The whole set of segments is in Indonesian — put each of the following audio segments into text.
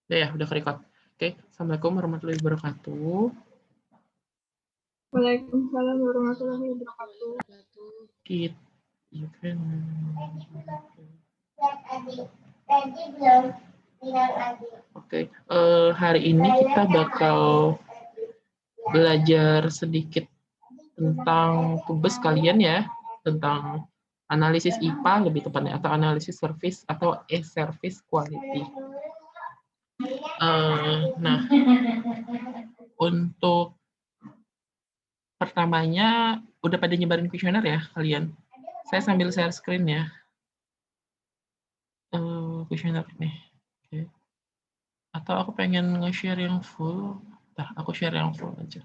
Ya, udah ke-record. Oke, Assalamualaikum warahmatullahi wabarakatuh. Waalaikumsalam warahmatullahi wabarakatuh. Kita, you can... Oke, hari ini kita bakal belajar sedikit tentang tugas kalian ya, tentang analisis IPA lebih tepatnya, atau analisis service atau e-service quality. Nah, untuk pertamanya udah pada nyebarin kuesioner ya kalian. Saya sambil share screen ya. Kuesioner nih. Oke. Atau aku pengen nge-share yang full. Nah, aku share yang full aja.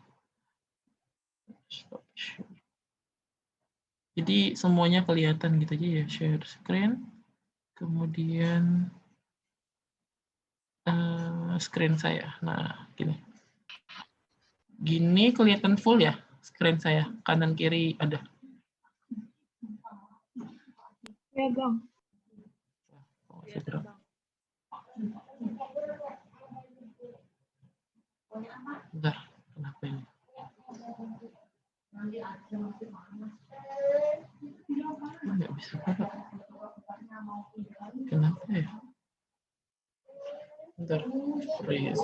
Stop share. Jadi semuanya kelihatan gitu aja ya, share screen. Kemudian screen saya. Nah, gini. Gini kelihatan full ya screen saya. Kanan kiri ada. Ya, Bang. Oh, bentar, kenapa ini? Nggak bisa apa? Kenapa ya? Bentar, freeze.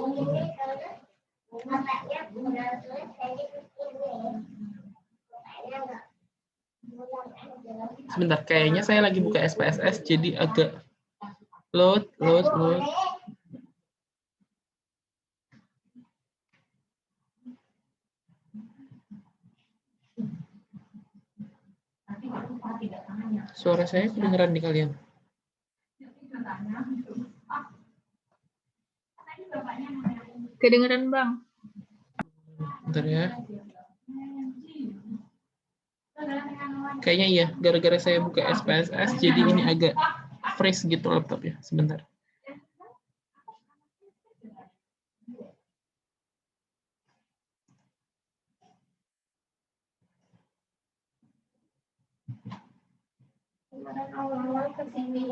Sebentar, kayaknya saya lagi buka SPSS jadi agak load. Suara saya kedengeran di kalian? Kedengeran, Bang. Bentar ya. Kayaknya iya, gara-gara saya buka SPSS jadi ini agak freeze gitu laptopnya. Sebentar. Awal-awal kesini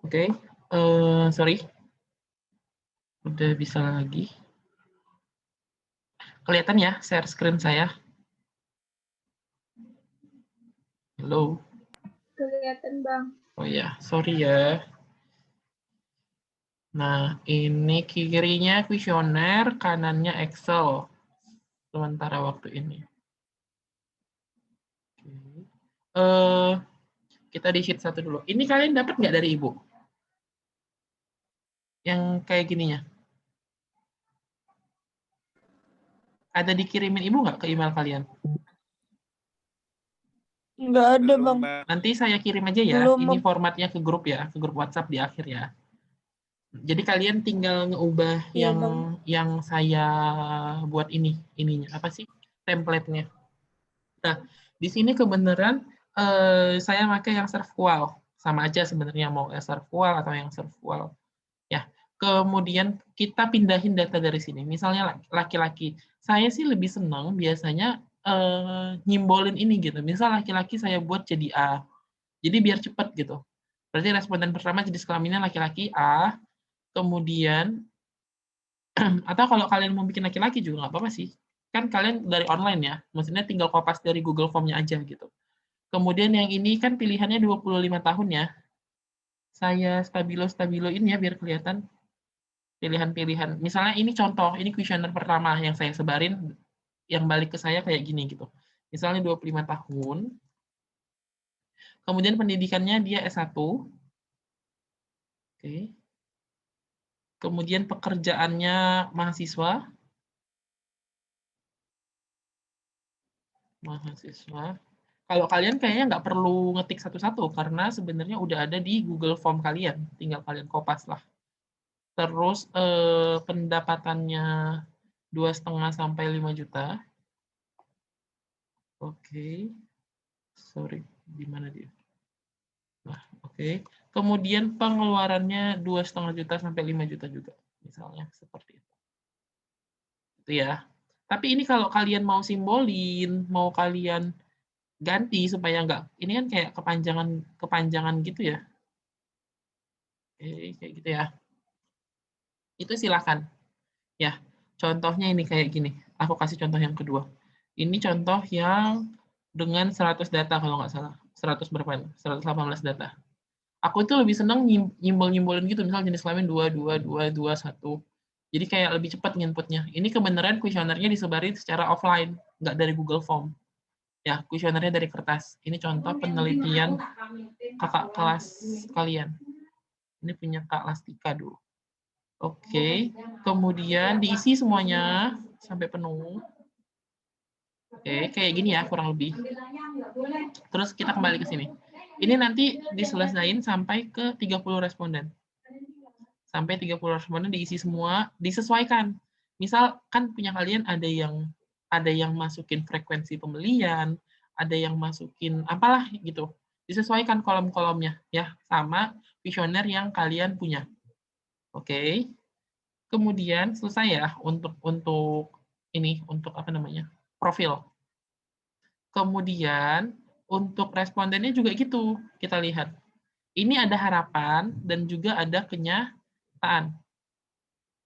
Oke, sorry. Udah bisa lagi. Kelihatan ya share screen saya? Halo? Kelihatan, Bang. Oh ya, sorry ya. Nah, ini kirinya kuesioner, kanannya Excel. Sementara waktu ini. Oke. Kita di sheet 1 dulu. Ini kalian dapat nggak dari Ibu? Yang kayak gininya. Ada dikirimin Ibu nggak ke email kalian? Nggak ada, Bang. Nanti saya kirim aja ya. Belum, Ini Bang. formatnya ke grup ya, ke grup WhatsApp di akhir ya. Jadi kalian tinggal ngeubah Iya, Bang. yang saya buat ininya apa sih? Template-nya. Nah, di sini kebenaran saya pakai yang ServQual. Sama aja sebenarnya mau ServQual atau yang ServQual. Ya. Kemudian kita pindahin data dari sini. Misalnya laki-laki. Saya sih lebih senang biasanya nyimbolin ini gitu. Misal laki-laki saya buat jadi A. Jadi biar cepat gitu. Berarti responden pertama jenis kelaminnya laki-laki A. Kemudian atau kalau kalian mau bikin laki-laki juga nggak apa-apa sih. Kan kalian dari online ya. Maksudnya tinggal kopas dari Google Form-nya aja gitu. Kemudian yang ini kan pilihannya 25 tahun ya. Saya stabilo-stabiloin ya biar kelihatan pilihan-pilihan. Misalnya ini contoh, ini kuesioner pertama yang saya sebarin, yang balik ke saya kayak gini gitu. Misalnya 25 tahun, kemudian pendidikannya dia S1, oke. Kemudian pekerjaannya mahasiswa, Kalau kalian kayaknya nggak perlu ngetik satu-satu, karena sebenarnya udah ada di Google Form kalian, tinggal kalian kopas lah. Terus pendapatannya 2,5 sampai 5 juta. Oke. Sorry, di mana dia? Nah, oke. Kemudian pengeluarannya 2,5 juta sampai 5 juta juga, misalnya seperti itu. Itu ya. Tapi ini kalau kalian mau simbolin, mau kalian ganti supaya nggak, ini kan kayak kepanjangan gitu ya. Oke, kayak gitu ya. Itu silakan. Ya, contohnya ini kayak gini. Aku kasih contoh yang kedua. Ini contoh yang dengan 100 data kalau nggak salah. 100 berapa? 118 data. Aku itu lebih seneng nyimbol-nyimbolin gitu, misal jenis kelamin 2, 2, 2, 2, 1. Jadi kayak lebih cepat nginputnya. Ini kebenaran kuesionernya disebarin secara offline, nggak dari Google Form. Ya, kuesionernya dari kertas. Ini contoh penelitian kakak kelas kalian. Ini punya Kak Lastika dulu. Oke, kemudian diisi semuanya sampai penuh. Oke, kayak gini ya kurang lebih. Terus kita kembali ke sini. Ini nanti diselesain sampai ke 30 responden. Sampai 30 responden diisi semua, disesuaikan. Misal kan punya kalian ada yang masukin frekuensi pembelian, ada yang masukin apalah gitu. Disesuaikan kolom-kolomnya ya sama kuesioner yang kalian punya. Oke. Kemudian selesai ya untuk apa namanya? Profil. Kemudian untuk respondennya juga gitu, kita lihat. Ini ada harapan dan juga ada kenyataan.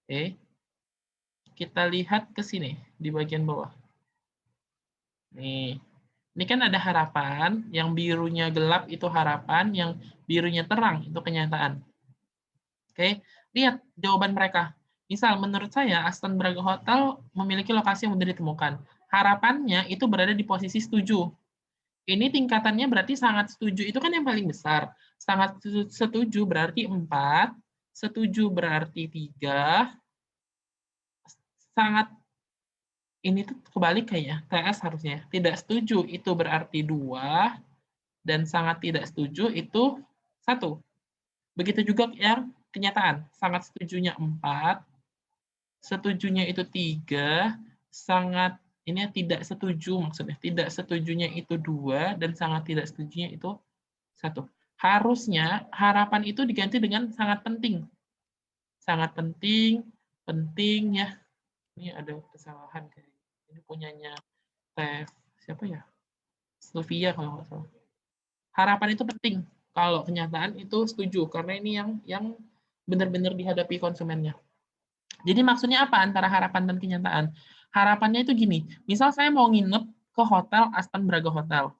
Oke. Kita lihat ke sini di bagian bawah. Nih. Ini kan ada harapan, yang birunya gelap itu harapan, yang birunya terang itu kenyataan. Oke, lihat jawaban mereka. Misal, menurut saya, Aston Braga Hotel memiliki lokasi yang mudah ditemukan. Harapannya itu berada di posisi setuju. Ini tingkatannya berarti sangat setuju, itu kan yang paling besar. Sangat setuju berarti 4, setuju berarti 3, sangat, ini tuh kebalik kayaknya, TS harusnya. Tidak setuju itu berarti 2, dan sangat tidak setuju itu 1. Begitu juga yang kenyataan, sangat setujunya 4, setujunya itu 3, sangat ini tidak setuju maksudnya, tidak setujunya itu 2, dan sangat tidak setujunya itu 1. Harusnya harapan itu diganti dengan sangat penting. Sangat penting, penting ya. Ini ada kesalahan kayak ini punyanya Tef siapa ya? Sylvia kalau nggak salah. Harapan itu penting. Kalau kenyataan itu setuju, karena ini yang benar-benar dihadapi konsumennya. Jadi maksudnya apa antara harapan dan kenyataan? Harapannya itu gini, misal saya mau nginep ke hotel Aston Braga Hotel.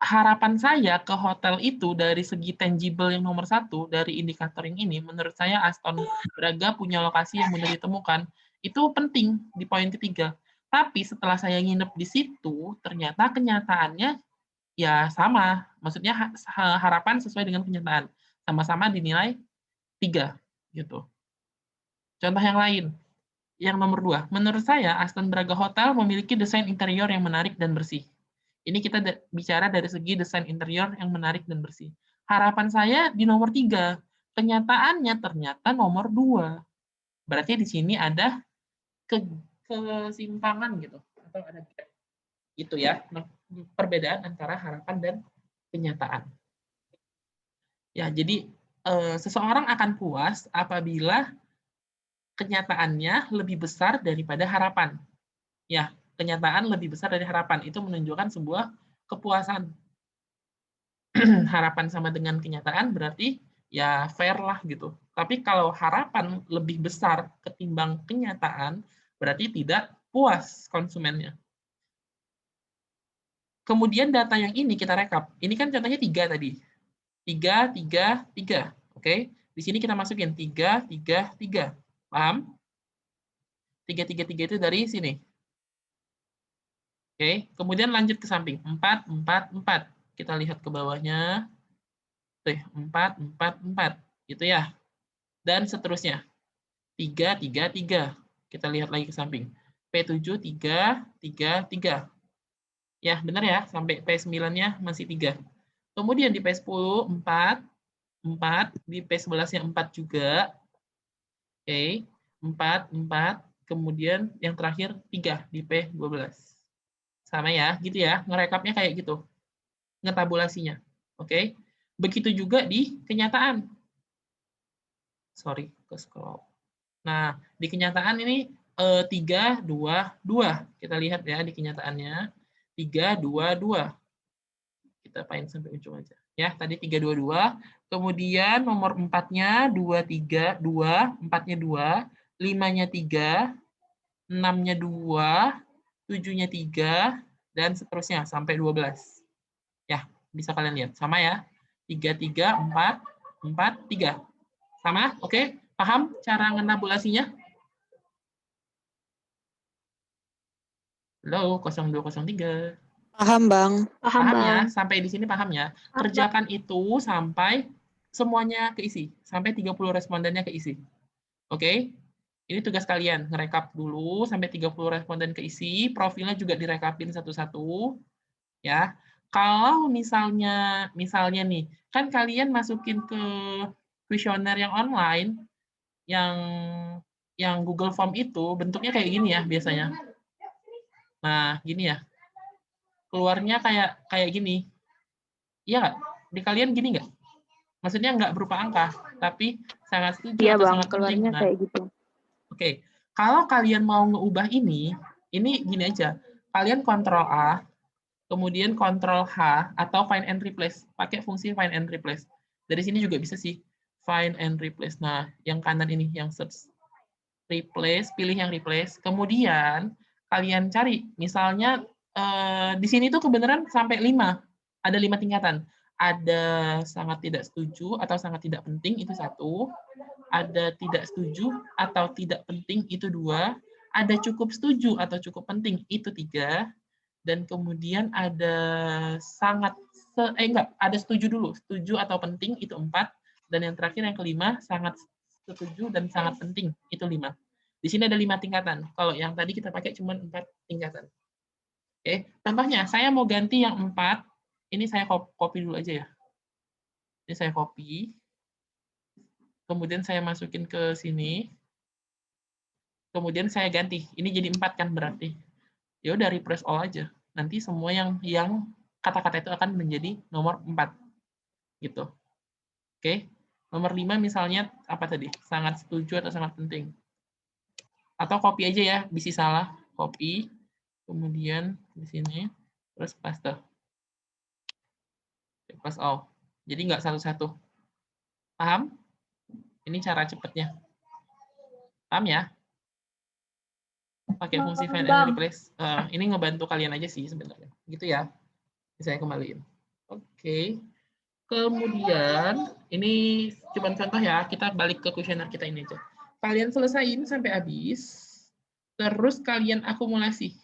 Harapan saya ke hotel itu dari segi tangible yang nomor 1, dari indikator yang ini, menurut saya Aston Braga punya lokasi yang mudah ditemukan. Itu penting di poin ketiga. Tapi setelah saya nginep di situ, ternyata kenyataannya ya sama. Maksudnya harapan sesuai dengan kenyataan. Sama-sama dinilai 3 gitu. Contoh yang lain, yang nomor 2. Menurut saya Aston Braga Hotel memiliki desain interior yang menarik dan bersih. Ini kita bicara dari segi desain interior yang menarik dan bersih. Harapan saya di nomor 3. Kenyataannya ternyata nomor 2. Berarti di sini ada kesimpangan gitu atau ada gap. Itu ya, perbedaan antara harapan dan kenyataan. Ya, jadi seseorang akan puas apabila kenyataannya lebih besar daripada harapan. Ya, kenyataan lebih besar dari harapan. Itu menunjukkan sebuah kepuasan. Harapan sama dengan kenyataan berarti ya fair lah gitu. Tapi kalau harapan lebih besar ketimbang kenyataan, berarti tidak puas konsumennya. Kemudian data yang ini kita rekap. Ini kan contohnya 3 tadi. 3, 3, 3. Oke. Di sini kita masukin 3, 3, 3. Paham? 3, 3, 3 itu dari sini. Oke. Kemudian lanjut ke samping. 4, 4, 4. Kita lihat ke bawahnya. 4, 4, 4. Gitu ya. Dan seterusnya. 3, 3, 3. Kita lihat lagi ke samping. P7, 3, 3, 3. Ya, benar ya. Sampai P9-nya masih 3. Kemudian di P10, 4, 4. Di P11-nya 4 juga. Oke. 4, 4. Kemudian yang terakhir 3 di P12. Sama ya, gitu ya. Ngerekapnya kayak gitu. Ngetabulasinya. Oke. Begitu juga di kenyataan. Sorry, ke scroll. Nah, di kenyataan ini 3, 2, 2. Kita lihat ya di kenyataannya. 3, 2, 2. Kita paint sampai ujung aja. Ya, tadi 3, 2, 2. Kemudian nomor 4-nya 2, 3, 2. 4-nya 2. 5-nya 3. 6-nya 2. 7-nya 3. Dan seterusnya sampai 12. Ya, bisa kalian lihat. Sama ya. 3, 3, 4, 4, 3. Sama? Oke? Paham cara ngenabulasinya? Halo, 0203. Paham, Bang. Paham, Paham ya? Bang. Sampai di sini paham ya? Paham, Bang. Kerjakan itu sampai semuanya keisi. Sampai 30 respondennya keisi. Oke? Ini tugas kalian. Ngerekap dulu sampai 30 responden keisi. Profilnya juga direkapin satu-satu. Ya. Kalau misalnya nih, kan kalian masukin ke kuesioner yang online, yang Google Form itu bentuknya kayak gini ya biasanya. Nah, gini ya. Keluarnya kayak gini. Iya nggak? Di kalian gini nggak? Maksudnya nggak berupa angka, tapi sangat setuju Iya, atau Bang. sangat penting. Keluarnya Nah, kayak gitu. oke. Kalau kalian mau ngeubah ini gini aja. Kalian Ctrl A, kemudian Ctrl H, atau find and replace. Pakai fungsi find and replace. Dari sini juga bisa sih, find and replace. Nah, yang kanan ini, yang search. Replace, pilih yang replace. Kemudian, kalian cari, misalnya, di sini tuh kebenaran sampai 5. Ada 5 tingkatan. Ada sangat tidak setuju atau sangat tidak penting, itu 1. Ada tidak setuju atau tidak penting, itu 2. Ada cukup setuju atau cukup penting, itu 3. Dan kemudian ada ada setuju dulu, setuju atau penting, itu 4. Dan yang terakhir, yang kelima, sangat setuju dan sangat penting, itu 5. Di sini ada 5 tingkatan. Kalau yang tadi kita pakai cuma 4 tingkatan. Oke, contohnya saya mau ganti yang 4. Ini saya copy dulu aja ya. Ini saya copy. Kemudian saya masukin ke sini. Kemudian saya ganti. Ini jadi 4 kan berarti. Ya udah refresh all aja. Nanti semua yang kata-kata itu akan menjadi nomor 4. Gitu. Oke. Nomor 5 misalnya apa tadi? Sangat setuju atau sangat penting. Atau copy aja ya, bisa salah. Copy. Kemudian di sini terus paste. Paste all. Jadi nggak satu-satu. Paham? Ini cara cepatnya. Paham ya? Pakai fungsi find and Bang. replace. Ini ngebantu kalian aja sih sebenarnya. Gitu ya. Saya kembaliin. Oke. Kemudian, ini cuma contoh ya. Kita balik ke kuesioner kita ini aja. Kalian selesaiin sampai habis. Terus kalian akumulasi.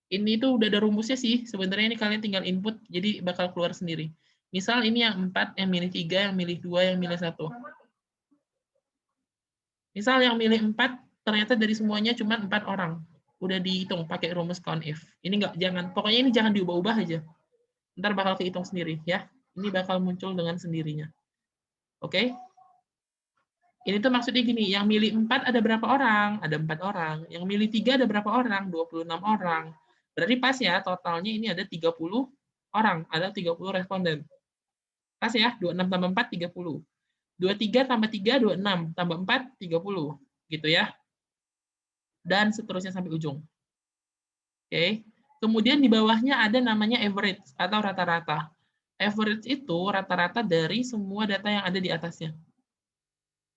Ini tuh udah ada rumusnya sih. Sebenarnya ini kalian tinggal input, jadi bakal keluar sendiri. Misal ini yang 4, yang milih 3, yang milih 2, yang milih 1. Misal yang milih 4, ternyata dari semuanya cuma 4 orang. Udah dihitung pakai rumus count if. Ini pokoknya ini jangan diubah-ubah aja. Ntar bakal kehitung sendiri ya. Ini bakal muncul dengan sendirinya. Oke? Ini tuh maksudnya gini, yang milih 4 ada berapa orang? Ada 4 orang. Yang milih 3 ada berapa orang? 26 orang. Berarti pas ya, totalnya ini ada 30 orang. Ada 30 responden. Pas ya, 26 tambah 4, 30. 23 tambah 3, 26. Tambah 4, 30. Gitu ya. Dan seterusnya sampai ujung. Oke. Kemudian di bawahnya ada namanya average atau rata-rata. Average itu rata-rata dari semua data yang ada di atasnya.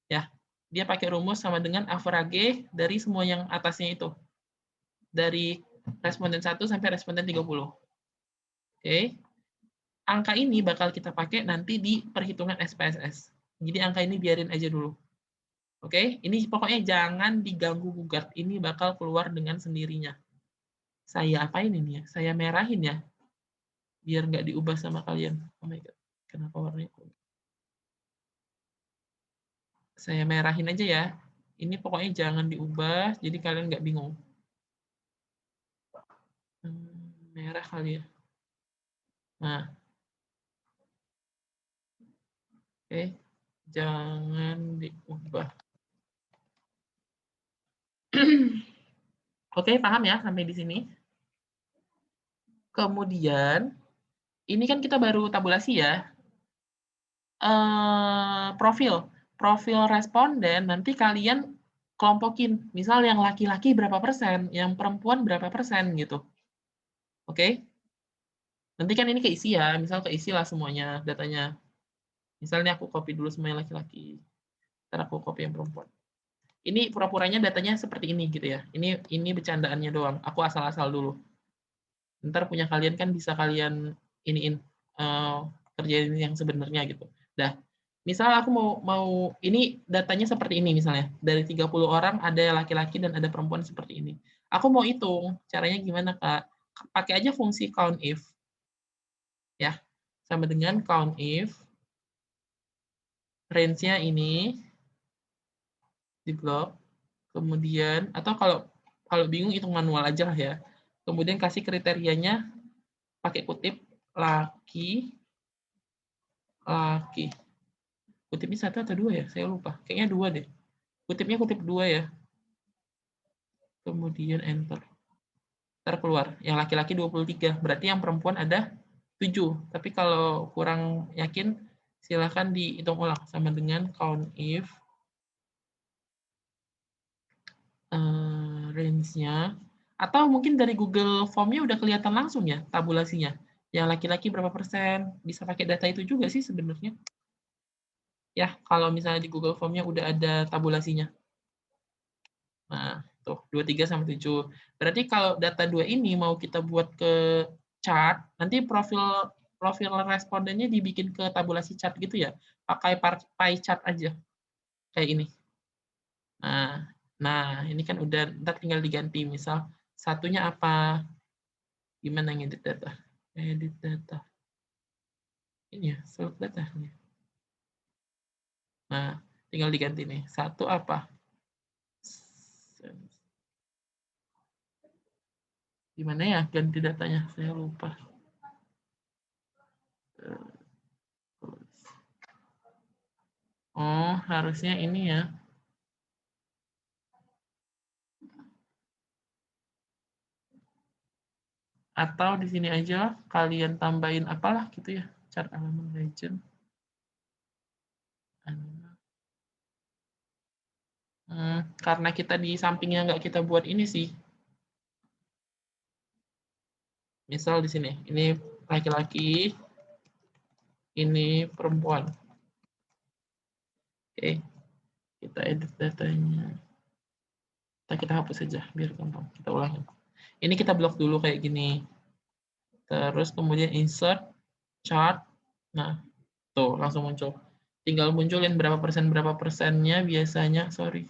Ya, dia pakai rumus sama dengan average dari semua yang atasnya itu. Dari responden 1 sampai responden 30. Oke. Angka ini bakal kita pakai nanti di perhitungan SPSS. Jadi angka ini biarin aja dulu. Oke, ini pokoknya jangan diganggu gugat. Ini bakal keluar dengan sendirinya. Saya apain ini ya? Saya merahin ya. Biar nggak diubah sama kalian. Oh my God. Kenapa warnanya? Saya merahin aja ya. Ini pokoknya jangan diubah, jadi kalian nggak bingung. Merah kali ya. Nah. Oke. Jangan diubah. Oke, paham ya sampai di sini? Kemudian, ini kan kita baru tabulasi ya. Profil responden, nanti kalian kelompokin. Misal yang laki-laki berapa persen, yang perempuan berapa persen gitu. Oke? Nanti kan ini keisi ya, misal keisi lah semuanya datanya. Misalnya aku copy dulu semua yang laki-laki. Ntar aku copy yang perempuan. Ini pura-puranya datanya seperti ini gitu ya. Ini bercandaannya doang. Aku asal-asal dulu. Ntar punya kalian kan bisa kalian iniin kerjain yang sebenarnya gitu. Dah. Misal aku mau ini datanya seperti ini misalnya. Dari 30 orang ada laki-laki dan ada perempuan seperti ini. Aku mau hitung. Caranya gimana, Kak? Pakai aja fungsi count if. Ya. Sama dengan count if range-nya ini di blok. Kemudian atau kalau bingung hitung manual aja lah ya. Kemudian kasih kriterianya pakai kutip laki. Kutipnya 1 atau 2 ya? Saya lupa. Kayaknya 2 deh. Kutipnya kutip 2 ya. Kemudian enter. Ntar keluar. Yang laki-laki 23. Berarti yang perempuan ada 7. Tapi kalau kurang yakin, silahkan dihitung ulang. Sama dengan count if range-nya. Atau mungkin dari Google Form-nya udah kelihatan langsung ya tabulasinya. Yang laki-laki berapa persen. Bisa pakai data itu juga sih sebenarnya. Ya, kalau misalnya di Google Form-nya udah ada tabulasinya. Nah, tuh 23 sama 7. Berarti kalau data 2 ini mau kita buat ke chart, nanti profil respondennya dibikin ke tabulasi chart gitu ya. Pakai pie chart aja. Kayak ini. Nah, ini kan udah ntar tinggal diganti. Misal satunya apa? Gimana ngedit data? Edit data. Ini ya, select data. Nah, tinggal diganti nih. Satu apa? Gimana ya ganti datanya? Saya lupa. Oh, harusnya ini ya. Atau di sini aja kalian tambahin apalah gitu ya. Chart element legend. Karena kita di sampingnya nggak kita buat ini sih. Misal di sini, ini laki-laki, Ini perempuan. Oke, kita edit datanya. Kita hapus saja biar gampang. Kita ulangi. Ini kita blok dulu kayak gini. Terus kemudian insert chart. Nah, tuh langsung muncul. Tinggal munculin berapa persennya biasanya, sorry.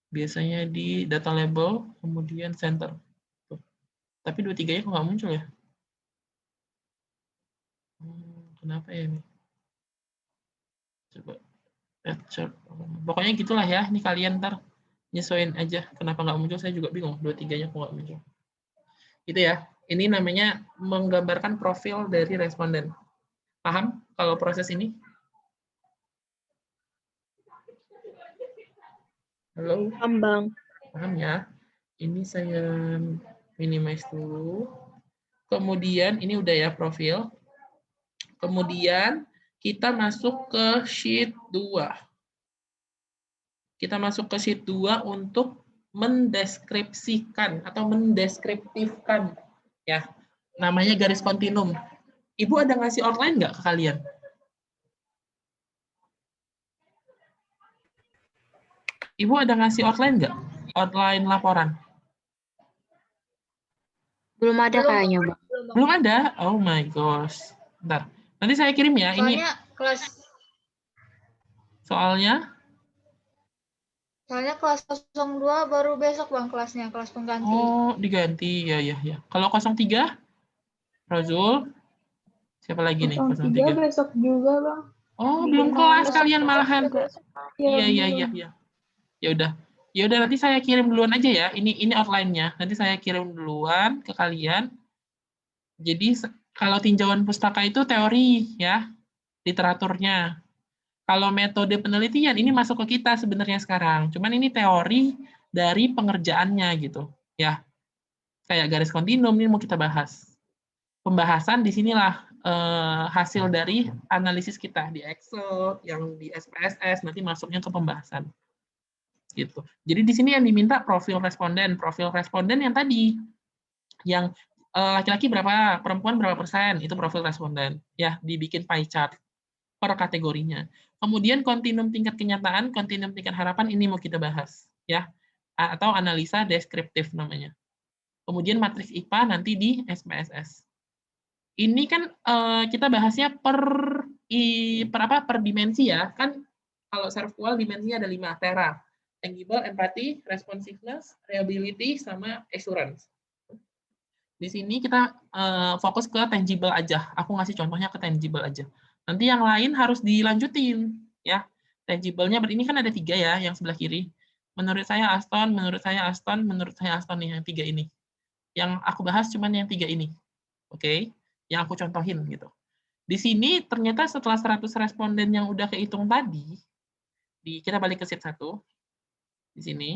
Biasanya di data label, kemudian center. Tuh. Tapi 23-nya kok nggak muncul ya? Kenapa ya ini? Coba add chart. Pokoknya gitulah ya. Ini kalian ntar nyesuaiin aja. Kenapa nggak muncul? Saya juga bingung. 23-nya kok nggak muncul. Gitu ya. Ini namanya menggambarkan profil dari responden. Paham kalau proses ini? Halo? Paham, Bang. Paham ya? Ini saya minimize dulu. Kemudian ini udah ya profil. Kemudian kita masuk ke sheet 2. Kita masuk ke sheet 2 untuk mendeskripsikan atau mendeskriptifkan ya. Namanya garis kontinum. Ibu ada ngasih outline nggak ke kalian? Ibu ada ngasih outline nggak? Outline laporan? Belum ada kayaknya, Bang. Belum ada? Oh my gosh. Bentar. Nanti saya kirim ya. Ini soalnya kelas 02 baru besok, Bang, kelasnya, kelas pengganti. Oh, diganti. Ya. Kalau 03? Razul? Siapa lagi nih? 03 besok juga, Bang. Oh, belum kelas Besok kalian malahan. Iya. Ya udah nanti saya kirim duluan aja ya. Ini outline-nya. Nanti saya kirim duluan ke kalian. Jadi kalau tinjauan pustaka itu teori ya, literaturnya. Kalau metode penelitian ini masuk ke kita sebenarnya sekarang. Cuman ini teori dari pengerjaannya gitu, ya. Kayak garis kontinum ini mau kita bahas. Pembahasan di sinilah hasil dari analisis kita di Excel, yang di SPSS nanti masuknya ke pembahasan. Gitu. Jadi di sini yang diminta profil responden yang tadi, yang laki-laki berapa, perempuan berapa persen, itu profil responden. Ya, dibikin pie chart per kategorinya. Kemudian kontinum tingkat kenyataan, kontinum tingkat harapan ini mau kita bahas, ya, atau analisa deskriptif namanya. Kemudian matriks IPA nanti di SPSS. Ini kan kita bahasnya per dimensi ya, kan kalau SERVQUAL dimensinya ada 5, TERA, tangible, empathy, responsiveness, reliability, sama assurance. Di sini kita fokus ke tangible aja. Aku ngasih contohnya ke tangible aja. Nanti yang lain harus dilanjutin, ya. Tangible-nya ini kan ada 3 ya, yang sebelah kiri. Menurut saya Aston, menurut saya Aston, menurut saya Aston nih, yang 3 ini. Yang aku bahas cuman yang 3 ini. Oke? Yang aku contohin gitu. Di sini ternyata setelah 100 responden yang udah kehitung tadi, kita balik ke sheet 1. Di sini.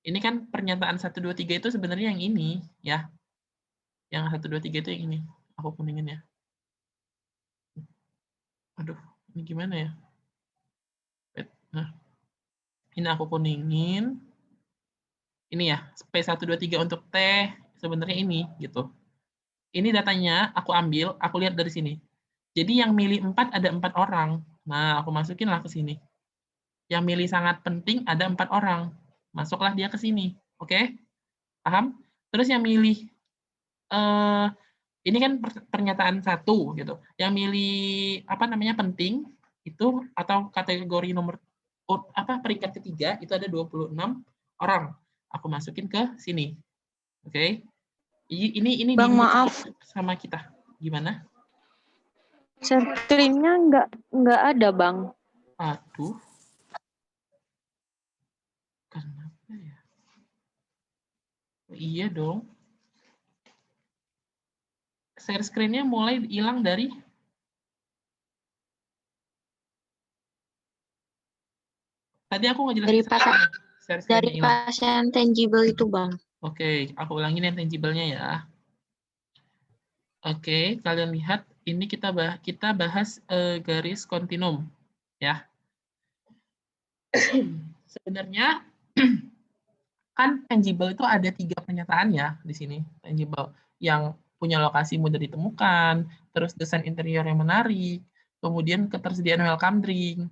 Ini kan pernyataan 1, 2, 3 itu sebenarnya yang ini, ya. Yang 1, 2, 3 itu yang ini. Aku kuningin ya. Aduh, ini gimana ya? Nah, ini aku kuningin. Ini ya, P1, 2, 3 untuk T, sebenarnya ini, gitu. Ini datanya aku ambil, aku lihat dari sini. Jadi yang milih 4 ada 4 orang. Nah, aku masukinlah ke sini. Yang milih sangat penting ada 4 orang. Masuklah dia ke sini. Oke? Paham? Terus yang milih ini kan pernyataan 1 gitu. Yang milih apa namanya penting itu atau kategori nomor peringkat ketiga itu ada 26 orang. Aku masukin ke sini. Oke. Ini Bang, maaf. Sama kita. Gimana? Share screen-nya nggak ada, Bang. Aduh. Kenapa ya? Iya dong. Share screen-nya mulai hilang dari tadi aku ngejelasin dari pasien tangible itu, Bang. Oke, aku ulangin yang tangible-nya ya. Oke, kalian lihat ini kita bahas garis kontinum ya. Sebenarnya kan tangible itu ada 3 pernyataan ya di sini. Tangible yang punya lokasi mudah ditemukan, terus desain interior yang menarik, Kemudian ketersediaan welcome drink.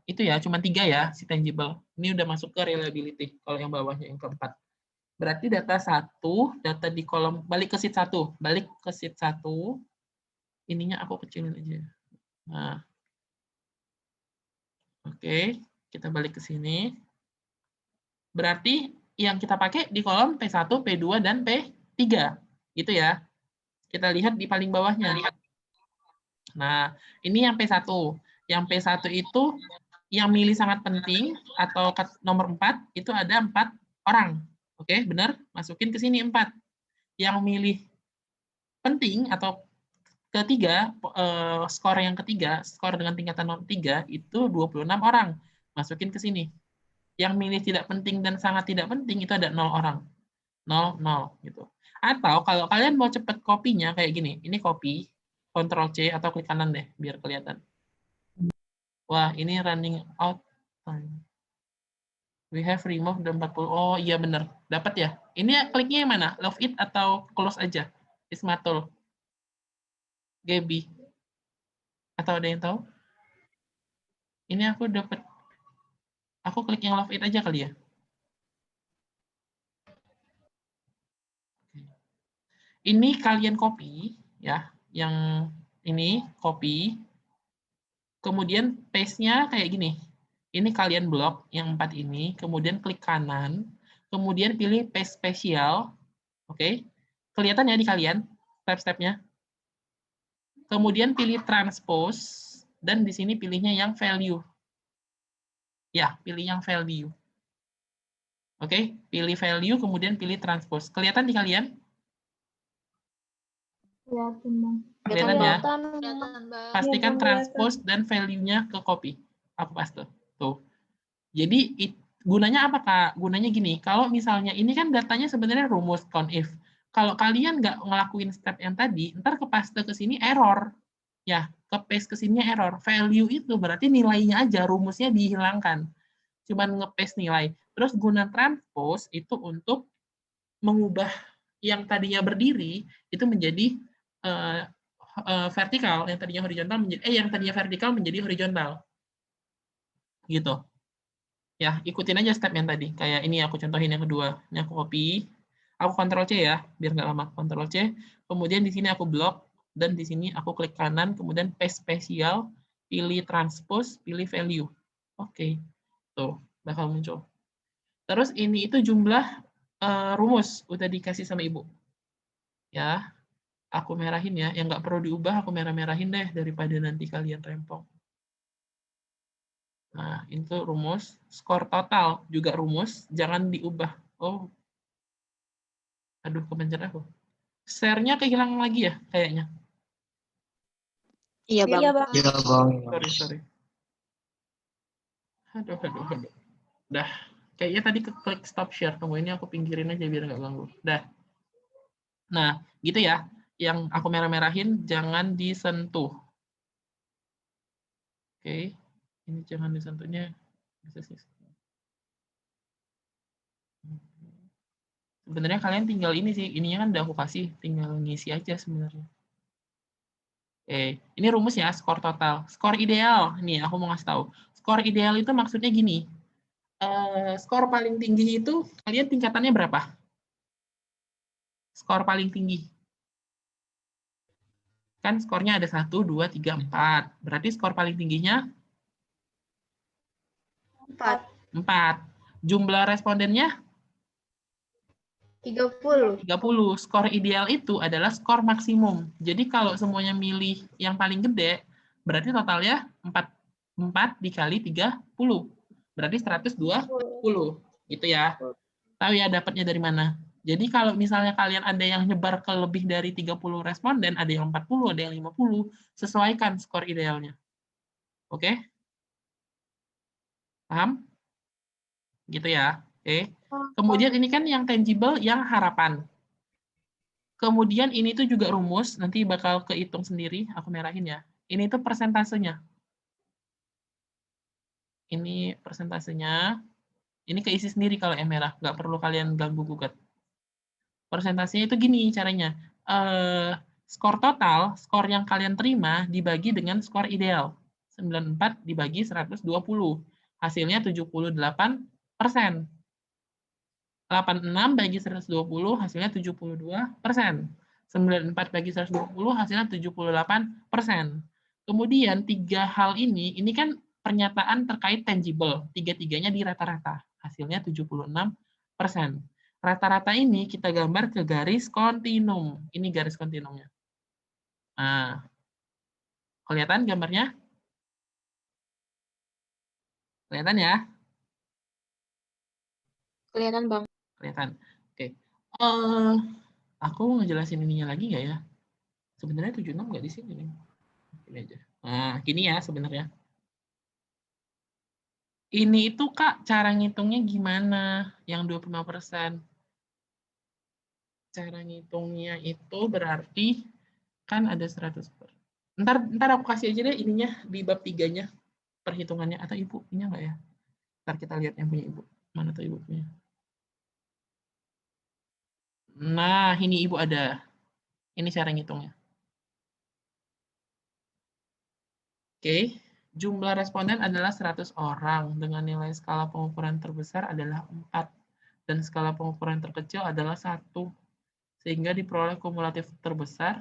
Itu ya, cuma 3 ya, si tangible. Ini udah masuk ke reliability, kalau yang bawahnya, yang keempat. Berarti data 1, data di kolom, balik ke sheet 1. Balik ke sheet 1, ininya aku kecilin aja. Nah, oke, kita balik ke sini. Berarti yang kita pakai di kolom P1, P2, dan P3. Gitu ya. Kita lihat di paling bawahnya. Nah, ini yang P1. Yang P1 itu yang milih sangat penting atau nomor 4 itu ada 4 orang. Oke, benar? Masukin ke sini 4. Yang milih penting atau ketiga, skor yang ketiga, skor dengan tingkatan 3 itu 26 orang. Masukin ke sini. Yang milih tidak penting dan sangat tidak penting itu ada 0 orang. 0, 0 gitu. Atau kalau kalian mau cepet kopinya kayak gini, ini copy, Ctrl C atau klik kanan deh biar kelihatan. Wah, ini running out time. We have removed the 40. Oh, iya bener. Dapat ya? Ini kliknya yang mana? Love it atau close aja? Ismatul. Gaby. Atau ada yang tahu? Ini aku dapat. Aku klik yang love it aja kali ya. Ini kalian copy ya, yang ini copy. Kemudian paste-nya kayak gini. Ini kalian blok yang 4 ini, kemudian klik kanan, kemudian pilih paste spesial. Oke. Kelihatan ya di kalian step-stepnya. Kemudian pilih transpose dan di sini pilihnya yang value. Ya, pilih yang value. Oke, pilih value kemudian pilih transpose. Kelihatan di kalian? Kelihatan ya? Pastikan transpose dan value-nya ke copy. Aku paste. Tuh. Jadi gunanya apa, Kak? Gunanya gini, kalau misalnya ini kan datanya sebenarnya rumus count if. Kalau kalian nggak ngelakuin step yang tadi, ntar ke paste ke sini error. Ya, ke paste ke sini error. Value itu berarti nilainya aja, rumusnya dihilangkan. Cuman nge-paste nilai. Terus guna transpose itu untuk mengubah yang tadinya berdiri itu menjadi vertikal, yang tadinya horizontal menjadi yang tadinya vertikal menjadi horizontal. Gitu. Ya, ikutin aja step yang tadi. Kayak ini aku contohin yang kedua. Ini aku copy. Aku Ctrl C ya, biar nggak lama. Ctrl C. Kemudian di sini aku blok dan di sini aku klik kanan, kemudian paste spesial, pilih transpose, pilih value. Oke. Tuh, bakal muncul. Terus ini itu jumlah rumus udah dikasih sama Ibu. Ya, aku merahin ya. Yang nggak perlu diubah aku merah-merahin deh daripada nanti kalian rempong. Nah, itu rumus. Skor total juga rumus, jangan diubah. Oh, aduh, kepencet aku. Share-nya kehilangan lagi ya, kayaknya. Iya, Bang. Iya, Bang. Iya, Bang. Sorry. Aduh. Dah, kayaknya tadi klik stop share. Tunggu, ini aku pinggirin aja biar nggak ganggu. Dah. Nah, gitu ya. Yang aku merah-merahin, jangan disentuh. Oke. Ini jangan disentuhnya. Sebenarnya kalian tinggal ini sih, ininya kan udah aku kasih, tinggal ngisi aja sebenarnya. Oke, ini rumus ya, skor total. Skor ideal, nih aku mau ngasih tahu. Skor ideal itu maksudnya gini, skor paling tinggi itu, kalian tingkatannya berapa? Skor paling tinggi. Kan skornya ada 1, 2, 3, 4. Berarti skor paling tingginya? 4. Jumlah respondennya? 30. 30. Skor ideal itu adalah skor maksimum. Jadi kalau semuanya milih yang paling gede, berarti totalnya 4 dikali 30. Berarti 120. Gitu ya. Tahu ya dapatnya dari mana? Jadi kalau misalnya kalian ada yang nyebar ke lebih dari 30 responden, ada yang 40, ada yang 50, sesuaikan skor idealnya. Oke? Paham? Gitu ya. Oke. Kemudian ini kan yang tangible, yang harapan. Kemudian ini tuh juga rumus, nanti bakal kehitung sendiri, aku merahin ya. Ini tuh persentasenya. Ini persentasenya. Ini keisi sendiri kalau yang merah, nggak perlu kalian ganggu gugat. Persentasenya itu gini caranya. skor total, skor yang kalian terima dibagi dengan skor ideal. 94 dibagi 120. Hasilnya 78%. 86 bagi 120 hasilnya 72%. 94 bagi 120 hasilnya 78%. Kemudian tiga hal ini kan pernyataan terkait tangible. Tiga-tiganya di rata-rata. Hasilnya 76%. Rata-rata ini kita gambar ke garis kontinum. Ini garis kontinumnya. Nah, kelihatan gambarnya? Kelihatan ya? Kelihatan, Bang. Kelihatan. Oke. Aku ngejelasin ininya lagi nggak ya? Sebenarnya 76 nggak di sini nih. Ini aja. Nah, gini ya sebenarnya. Ini itu Kak, cara ngitungnya gimana? Yang 25%. Cara ngitungnya itu berarti kan ada 100%. Ntar aku kasih aja deh ininya di bab 3-nya perhitungannya, atau ibu punya nggak ya? Ntar kita lihat yang punya ibu. Mana tuh ibu punya? Nah, ini ibu ada. Ini cara ngitungnya. Oke, jumlah responden adalah 100 orang dengan nilai skala pengukuran terbesar adalah 4 dan skala pengukuran terkecil adalah 1. Sehingga diperoleh kumulatif terbesar.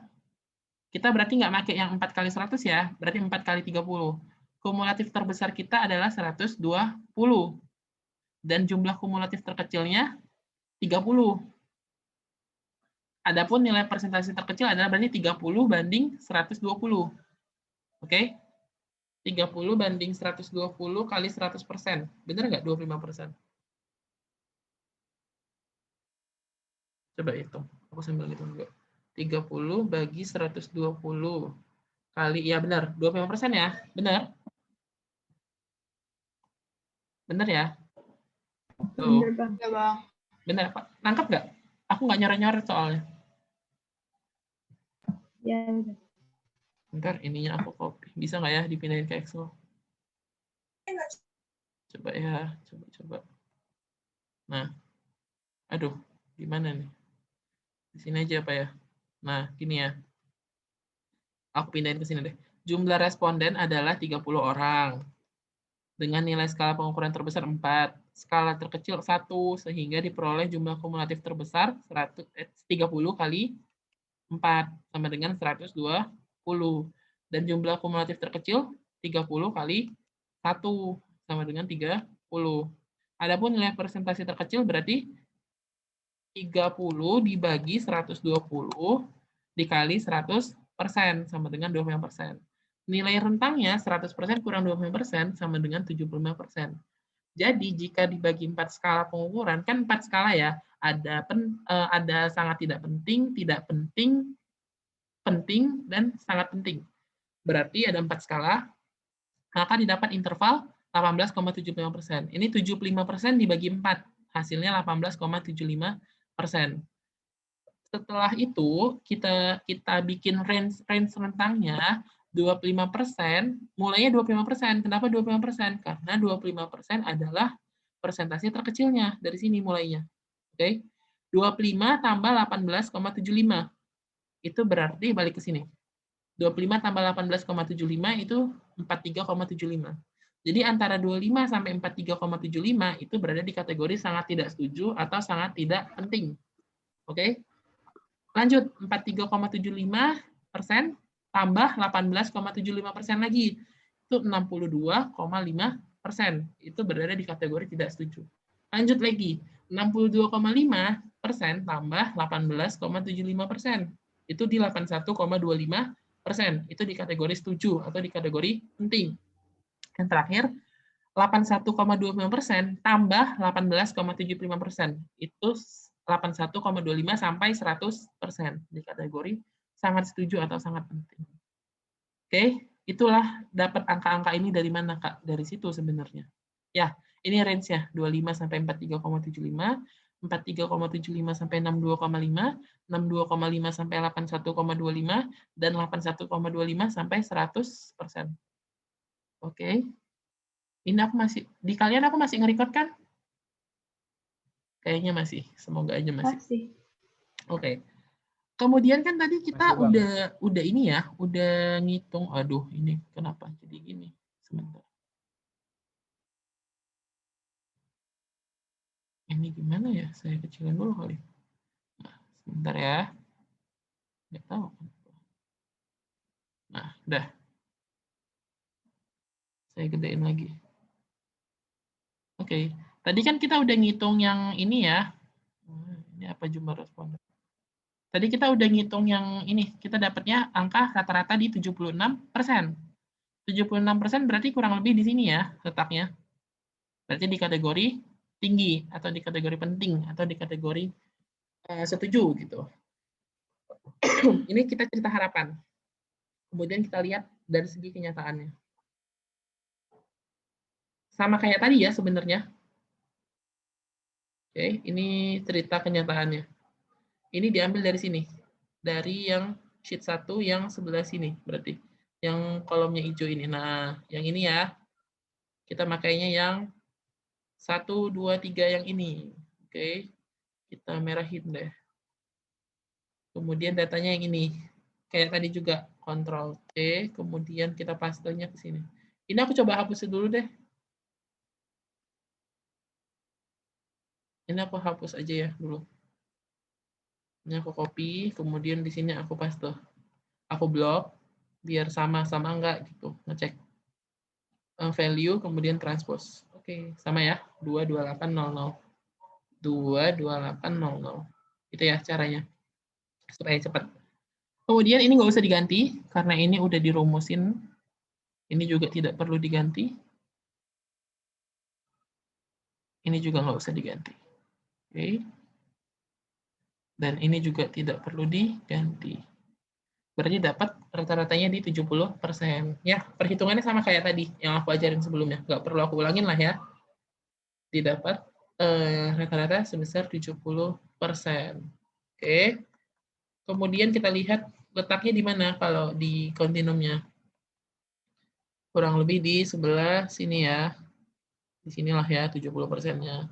Kita berarti nggak pakai yang 4 kali 100 ya, berarti 4 kali 30. Kumulatif terbesar kita adalah 120. Dan jumlah kumulatif terkecilnya 30. Adapun nilai persentase terkecil adalah berarti 30 banding 120. Oke? 30 banding 120 kali 100%. Benar nggak 25%? Coba hitung. Aku sambil hitung juga. 30 bagi 120 kali, ya benar, 25% ya? Benar? Benar ya? Tuh. Bener, Bang. Ya, Bang. Benar, Pak. Nangkep nggak? Aku nggak nyoret-nyoret soalnya. Ya, udah. Ntar ininya aku copy. Bisa nggak ya dipindahin ke Excel? Coba ya, coba. Nah, aduh, gimana nih? Di sini aja apa ya? Nah, gini ya. Aku pindahin ke sini deh. Jumlah responden adalah 30 orang. Dengan nilai skala pengukuran terbesar 4. Skala terkecil 1, sehingga diperoleh jumlah kumulatif terbesar 30 kali 4, sama dengan 120. Dan jumlah kumulatif terkecil 30 kali 1, sama dengan 30. Adapun nilai persentase terkecil berarti 30 dibagi 120 dikali 100% sama dengan 25%. Nilai rentangnya 100% kurang 25% sama dengan 75%. Jadi jika dibagi 4 skala pengukuran, kan 4 skala ya, ada sangat tidak penting, penting, dan sangat penting. Berarti ada 4 skala, maka didapat interval 18,75%. Ini 75% dibagi 4, hasilnya 18,75%. Setelah itu kita bikin range rentangnya 25%, mulainya 25%. Kenapa 25%? Karena 25% adalah persentase terkecilnya dari sini mulainya. Oke. 25 tambah 18,75. Itu berarti balik ke sini. 25 tambah 18,75 itu 43,75. Jadi antara 25 sampai 43,75 itu berada di kategori sangat tidak setuju atau sangat tidak penting. Oke? Lanjut, 43,75% tambah 18,75% lagi. Itu 62,5%. Itu berada di kategori tidak setuju. Lanjut lagi, 62,5% tambah 18,75%. Itu di 81,25%. Itu di kategori setuju atau di kategori penting. Yang terakhir, 81,25% tambah 18,75%. Itu 81,25 sampai 100% di kategori sangat setuju atau sangat penting. Oke, itulah dapat angka-angka ini dari mana, Kak? Dari situ sebenarnya. Ya, ini range-nya 25 sampai 43,75, 43,75 sampai 62,5, 62,5 sampai 81,25, dan 81,25 sampai 100%. Oke. Ini aku masih, di kalian aku masih nge-record kan? Kayaknya masih, semoga aja masih. Masih. Oke. Kemudian kan tadi kita Masih, Bang. udah ini ya, udah ngitung. Aduh, ini kenapa jadi gini? Sebentar. Ini gimana ya? Saya kecilin dulu kali. Nah, sebentar ya. Nggak tahu. Nah, udah. Saya gedein lagi. Oke. Tadi kan kita udah ngitung yang ini ya. Ini apa jumlah responden? Tadi kita udah ngitung yang ini. Kita dapatnya angka rata-rata di 76%. 76% berarti kurang lebih di sini ya letaknya. Berarti di kategori tinggi, atau di kategori penting, atau di kategori setuju gitu. Ini kita cerita harapan. Kemudian kita lihat dari segi kenyataannya. Sama kayak tadi ya sebenarnya. Oke, ini cerita kenyataannya. Ini diambil dari sini. Dari yang sheet 1 yang sebelah sini berarti. Yang kolomnya hijau ini. Nah, yang ini ya. Kita makainya yang 1, 2, 3 yang ini. Oke. Kita merahin deh. Kemudian datanya yang ini. Kayak tadi juga. Ctrl C, kemudian kita pastenya ke sini. Ini aku coba hapus dulu deh. Ini aku hapus aja ya dulu. Ini aku copy, kemudian di sini aku paste. Aku blok, biar sama-sama enggak gitu. Ngecek value, kemudian transpose. Oke, sama ya. 22800. 22800. Itu ya caranya. Supaya cepat. Kemudian ini nggak usah diganti, karena ini udah dirumusin. Ini juga tidak perlu diganti. Ini juga nggak usah diganti. Oke. Dan ini juga tidak perlu diganti. Berarti dapat rata-ratanya di 70%. Ya, perhitungannya sama kayak tadi yang aku ajarin sebelumnya. Nggak perlu aku ulangin lah ya. Didapat rata-rata sebesar 70%. Oke. Kemudian kita lihat letaknya di mana kalau di kontinumnya. Kurang lebih di sebelah sini ya. Di sinilah ya 70%-nya.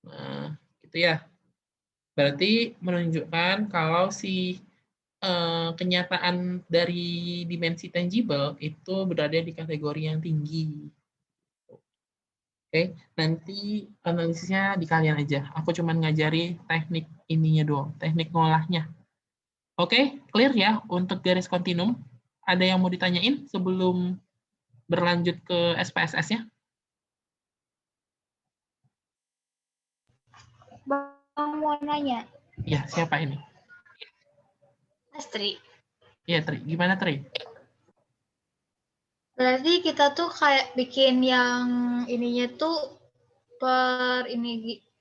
Nah, gitu ya. Berarti menunjukkan kalau si kenyataan dari dimensi tangible itu berada di kategori yang tinggi. Oke, nanti analisisnya di kalian aja. Aku cuma ngajari teknik ininya doang, teknik ngolahnya. Oke, clear ya untuk garis kontinum. Ada yang mau ditanyain sebelum berlanjut ke SPSS-nya? Bang mau nanya. Ya, siapa ini? Astri. Iya, Tri. Gimana, Tri? Berarti kita tuh kayak bikin yang ininya tuh per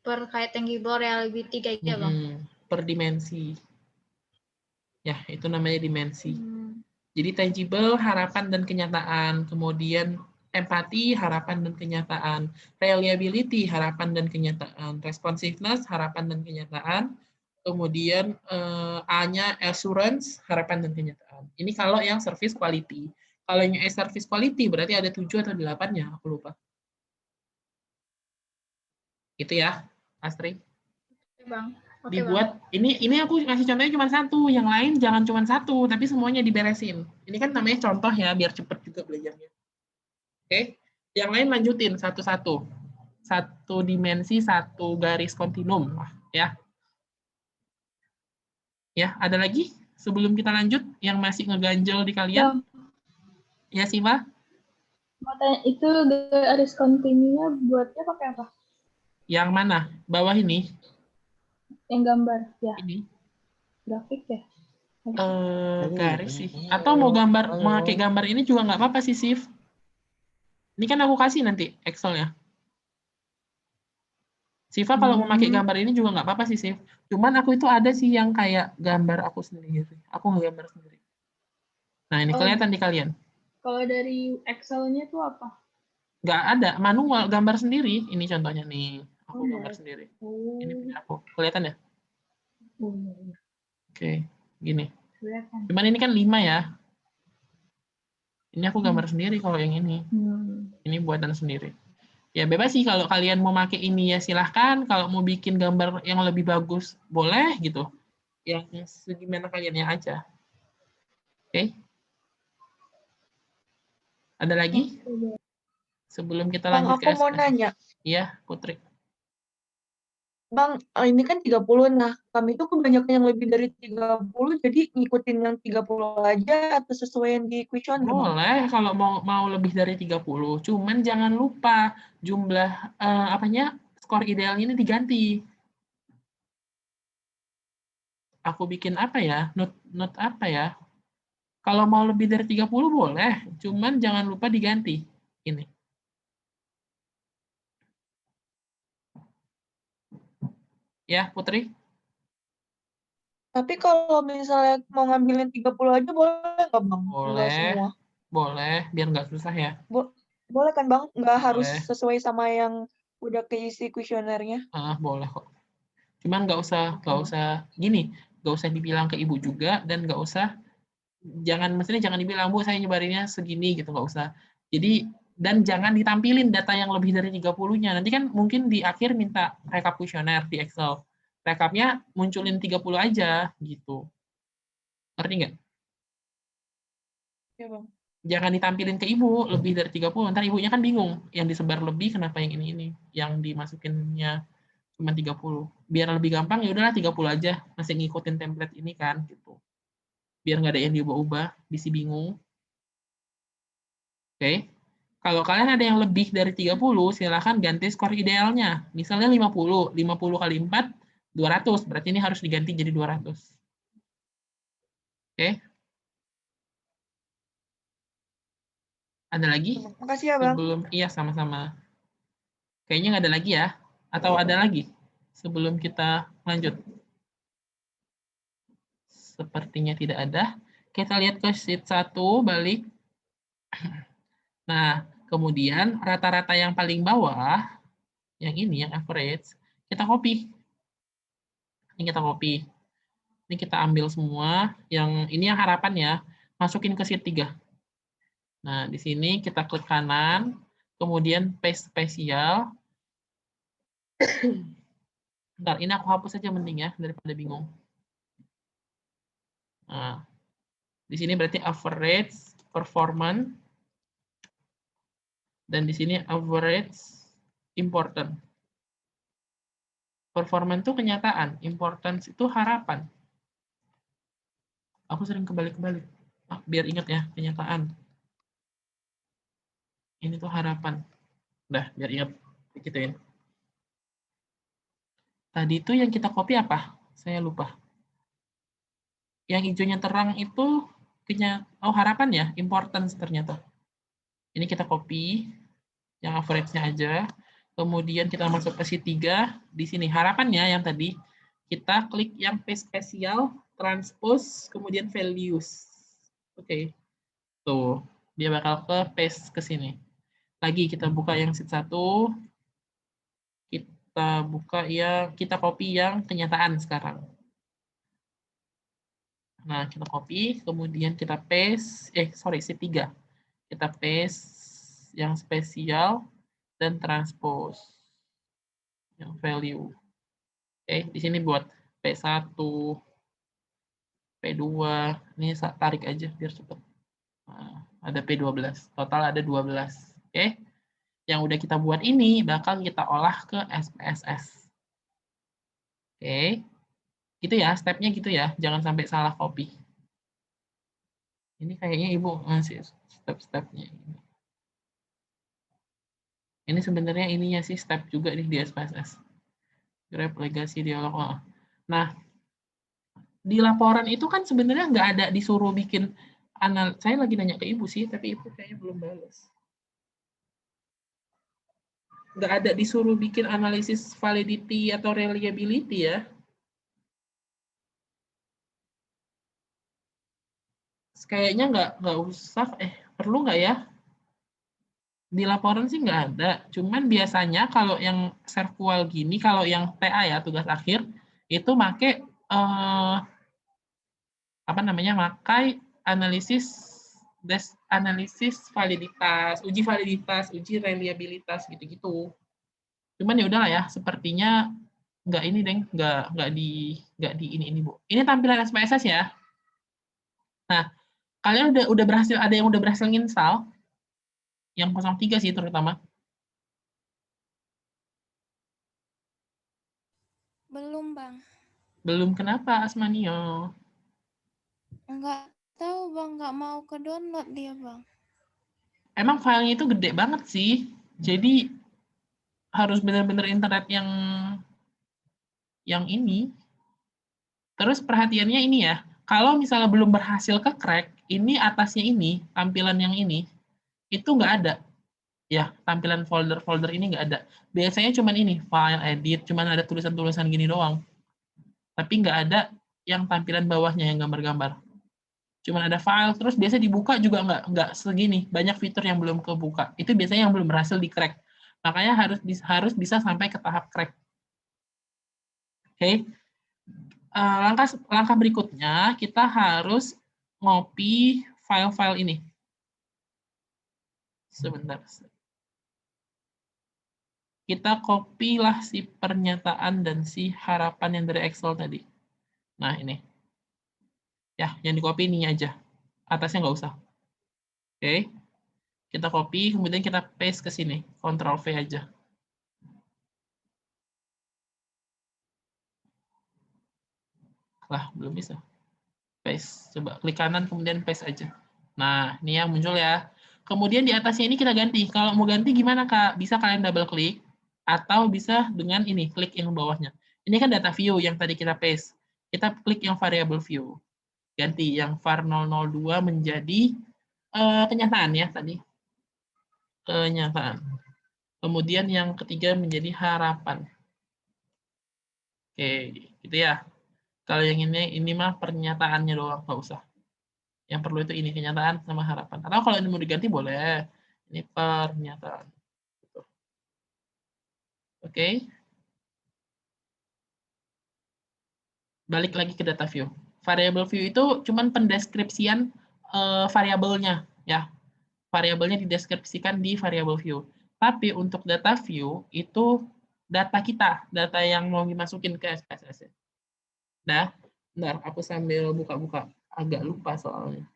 kayak tangible reality kayak gitu, Bang. Per dimensi. Ya, itu namanya dimensi. Hmm. Jadi tangible, harapan dan kenyataan. Kemudian empati, harapan dan kenyataan. Reliability, harapan dan kenyataan. Responsiveness, harapan dan kenyataan. Kemudian A-nya assurance, harapan dan kenyataan. Ini kalau yang service quality. Kalau yang service quality berarti ada 7 atau 8-nya, aku lupa. Itu ya, Astri. Oke, Bang. Oke, Dibuat, ini aku ngasih contohnya cuma satu, yang lain jangan cuma satu, tapi semuanya diberesin. Ini kan namanya contoh ya, biar cepet juga belajarnya. Oke, yang lain lanjutin satu-satu. Satu dimensi, satu garis kontinum. Ya. Ya, ada lagi sebelum kita lanjut yang masih ngeganjel di kalian? Ya, Siva? Itu garis kontinunya buatnya pakai apa? Yang mana? Bawah ini? Yang gambar, ya. Ini? Grafik ya? Garis sih. Atau mau pakai gambar ini juga nggak apa-apa sih, Sif. Ini kan aku kasih nanti Excel-nya. Siva kalau mau pakai gambar ini juga nggak apa-apa sih, Sif. Cuman aku itu ada sih yang kayak gambar aku sendiri. Aku ngegambar sendiri. Nah, ini kelihatan di kalian. Kalau dari Excel-nya tuh apa? Nggak ada, manual, gambar sendiri. Ini contohnya nih, aku gambar sendiri. Ini punya aku. Kelihatan ya? Oke, gini. Cuman ini kan 5 ya. Ini aku gambar sendiri kalau yang ini. Ini buatan sendiri. Ya bebas sih kalau kalian mau pakai ini ya silahkan. Kalau mau bikin gambar yang lebih bagus boleh gitu. yang segimana kaliannya aja. Oke? Ada lagi? Sebelum kita Bang, lanjut ke aku mau SPSS. nanya. Iya, Putri. Bang, ini kan 30. Nah, kami tuh kebanyakan yang lebih dari 30, jadi ngikutin yang 30 aja atau sesuai yang di kuesioner, Bang? Boleh kalau mau lebih dari 30. Cuman jangan lupa jumlah skor idealnya ini diganti. Aku bikin apa ya? Note apa ya? Kalau mau lebih dari 30 boleh, cuman jangan lupa diganti. Ini. Ya, Putri? Tapi kalau misalnya mau ngambilin 30 aja boleh nggak, Bang? Nggak Boleh. semua. Boleh, biar nggak susah ya. Boleh kan, Bang? Nggak harus Boleh. sesuai sama yang udah keisi kuesionernya. Boleh kok. Cuman nggak usah gini, nggak usah dibilang ke ibu juga, dan nggak usah, maksudnya jangan dibilang, Bu, saya nyebarinnya segini, gitu, nggak usah. Jadi, dan jangan ditampilin data yang lebih dari 30-nya. Nanti kan mungkin di akhir minta rekap kuesioner di Excel. Rekapnya munculin 30 aja, gitu. Ngerti nggak? Ya, Bang. Jangan ditampilin ke ibu lebih dari 30, ntar ibunya kan bingung, yang disebar lebih kenapa yang ini, yang dimasukinnya cuma 30. Biar lebih gampang, ya udahlah 30 aja, masih ngikutin template ini kan, gitu. Biar nggak ada yang diubah-ubah, bisa bingung. Oke. Kalau kalian ada yang lebih dari 30, silakan ganti skor idealnya. Misalnya 50. 50 kali 4, 200. Berarti ini harus diganti jadi 200. Oke. Ada lagi? Makasih ya, Bang. Iya, sama-sama. Kayaknya nggak ada lagi ya? Atau ada lagi? Sebelum kita lanjut. Sepertinya tidak ada. Kita lihat ke sheet 1, balik. Nah, kemudian rata-rata yang paling bawah, yang ini, yang average, kita copy. Ini kita copy. Ini kita ambil semua. Ini yang harapan ya. Masukin ke sheet 3. Nah, di sini kita klik kanan, kemudian paste spesial. Bentar, ini aku hapus aja mending ya, daripada bingung. Nah, di sini berarti average performance, dan di sini average important. Performance itu kenyataan, importance itu harapan. Aku sering kebalik-kebalik. Biar ingat ya, kenyataan. Ini tuh harapan. Udah, biar ingat. Gituin. Tadi itu yang kita copy apa? Saya lupa. Yang hijaunya terang itu harapan ya, importance ternyata. Ini kita copy, yang average-nya aja. Kemudian kita masuk ke sheet 3. Di sini harapannya yang tadi, kita klik yang paste spesial, transpose, kemudian values. Oke. Tuh, dia bakal ke paste ke sini. Lagi kita buka yang sheet 1. Kita buka kita copy yang kenyataan sekarang. Nah, kita copy, kemudian kita paste, sheet 3. Kita paste yang spesial dan transpose yang value. Oke, di sini buat P1, P2, ini tarik aja biar cepat. Nah, ada P12, total ada 12. Oke, yang udah kita buat ini bakal kita olah ke SPSS. Oke, gitu ya, stepnya gitu ya, jangan sampai salah copy. Ini kayaknya Ibu ngasih step-stepnya. Ini sebenarnya ininya sih step juga nih di SPSS. Grab, legasi, dialog. Nah, di laporan itu kan sebenarnya nggak ada disuruh bikin saya lagi nanya ke Ibu sih, tapi Ibu kayaknya belum balas. Nggak ada disuruh bikin analisis validity atau reliability ya. Kayaknya nggak usah, perlu nggak ya? Di laporan sih nggak ada, cuman biasanya kalau yang SERVQUAL gini, kalau yang TA ya, tugas akhir, itu pakai pakai analisis validitas, uji reliabilitas gitu-gitu. Cuman ya udahlah ya, sepertinya nggak ini deng, nggak di ini Bu. Ini tampilan SPSS ya. Nah, kalian udah berhasil, ada yang udah berhasil install? Yang 03 sih terutama. Belum, Bang. Belum, kenapa Asmanio? Enggak tahu, Bang. Nggak mau ke download dia, Bang. Emang filenya itu gede banget sih. Jadi harus benar-benar internet yang ini. Terus perhatiannya ini ya, kalau misalnya belum berhasil ke crack, ini atasnya ini, tampilan yang ini, itu nggak ada. Ya, tampilan folder-folder ini nggak ada. Biasanya cuman ini, file, edit, cuman ada tulisan-tulisan gini doang. Tapi nggak ada yang tampilan bawahnya yang gambar-gambar. Cuman ada file, terus biasa dibuka juga nggak segini. Banyak fitur yang belum kebuka. Itu biasanya yang belum berhasil di crack. Makanya harus bisa sampai ke tahap crack. Oke. Langkah berikutnya, kita harus ngopi file-file ini. Sebentar. Kita kopilah si pernyataan dan si harapan yang dari Excel tadi. Nah, ini. Ya, yang di-copy ini aja. Atasnya nggak usah. Oke. Kita copy, kemudian kita paste ke sini. Ctrl-V aja. Lah, belum bisa. Paste. Coba klik kanan, kemudian paste aja. Nah, ini yang muncul ya. Kemudian di atasnya ini kita ganti. Kalau mau ganti gimana, Kak? Bisa kalian double klik, atau bisa dengan ini, klik yang bawahnya. Ini kan data view yang tadi kita paste. Kita klik yang variable view. Ganti yang var 002 menjadi kenyataan ya tadi. Kenyataan. Kemudian yang ketiga menjadi harapan. Oke, gitu ya. Kalau yang ini mah pernyataannya doang, nggak usah. Yang perlu itu ini, kenyataan sama harapan. Atau kalau ini mau diganti boleh. Ini pernyataan. Oke. Balik lagi ke data view. Variable view itu cuman pendeskripsian variabelnya, ya. Variabelnya dideskripsikan di variable view. Tapi untuk data view itu data kita, data yang mau dimasukin ke SPSS. Nah, bentar, aku sambil buka-buka. Agak lupa soalnya.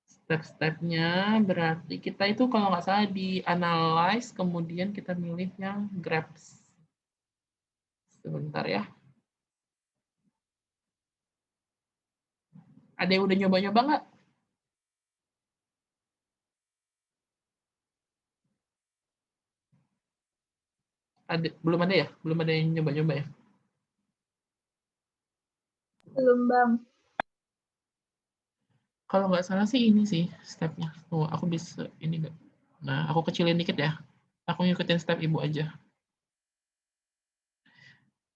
Step-stepnya berarti kita itu kalau nggak salah di analyze, kemudian kita milih yang grabs. Sebentar ya. Ada yang udah nyoba-nyoba nggak? Belum ada ya? Belum ada yang nyoba-nyoba ya? Belum, Bang. Kalau nggak salah sih ini sih stepnya. Oh, aku bisa ini nggak? Nah, aku kecilin dikit ya. Aku ngikutin step ibu aja.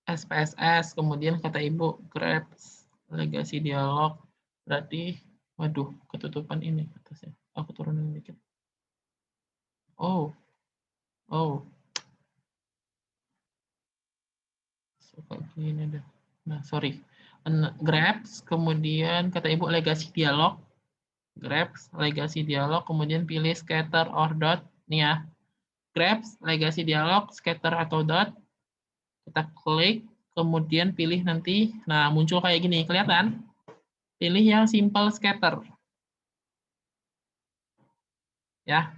SPSS, kemudian kata ibu, grabs, legasi dialog. Berarti, waduh, ketutupan ini atasnya. Aku turunin dikit. Oh, suka gini deh. Nah, sorry. Grabs, kemudian kata ibu legasi dialog. Grabs, legasi dialog, kemudian pilih scatter or dot. Nih ya. Grabs, legasi dialog, scatter atau dot. Kita klik, kemudian pilih nanti. Nah, muncul kayak gini. Kelihatan? Pilih yang simple scatter. Ya.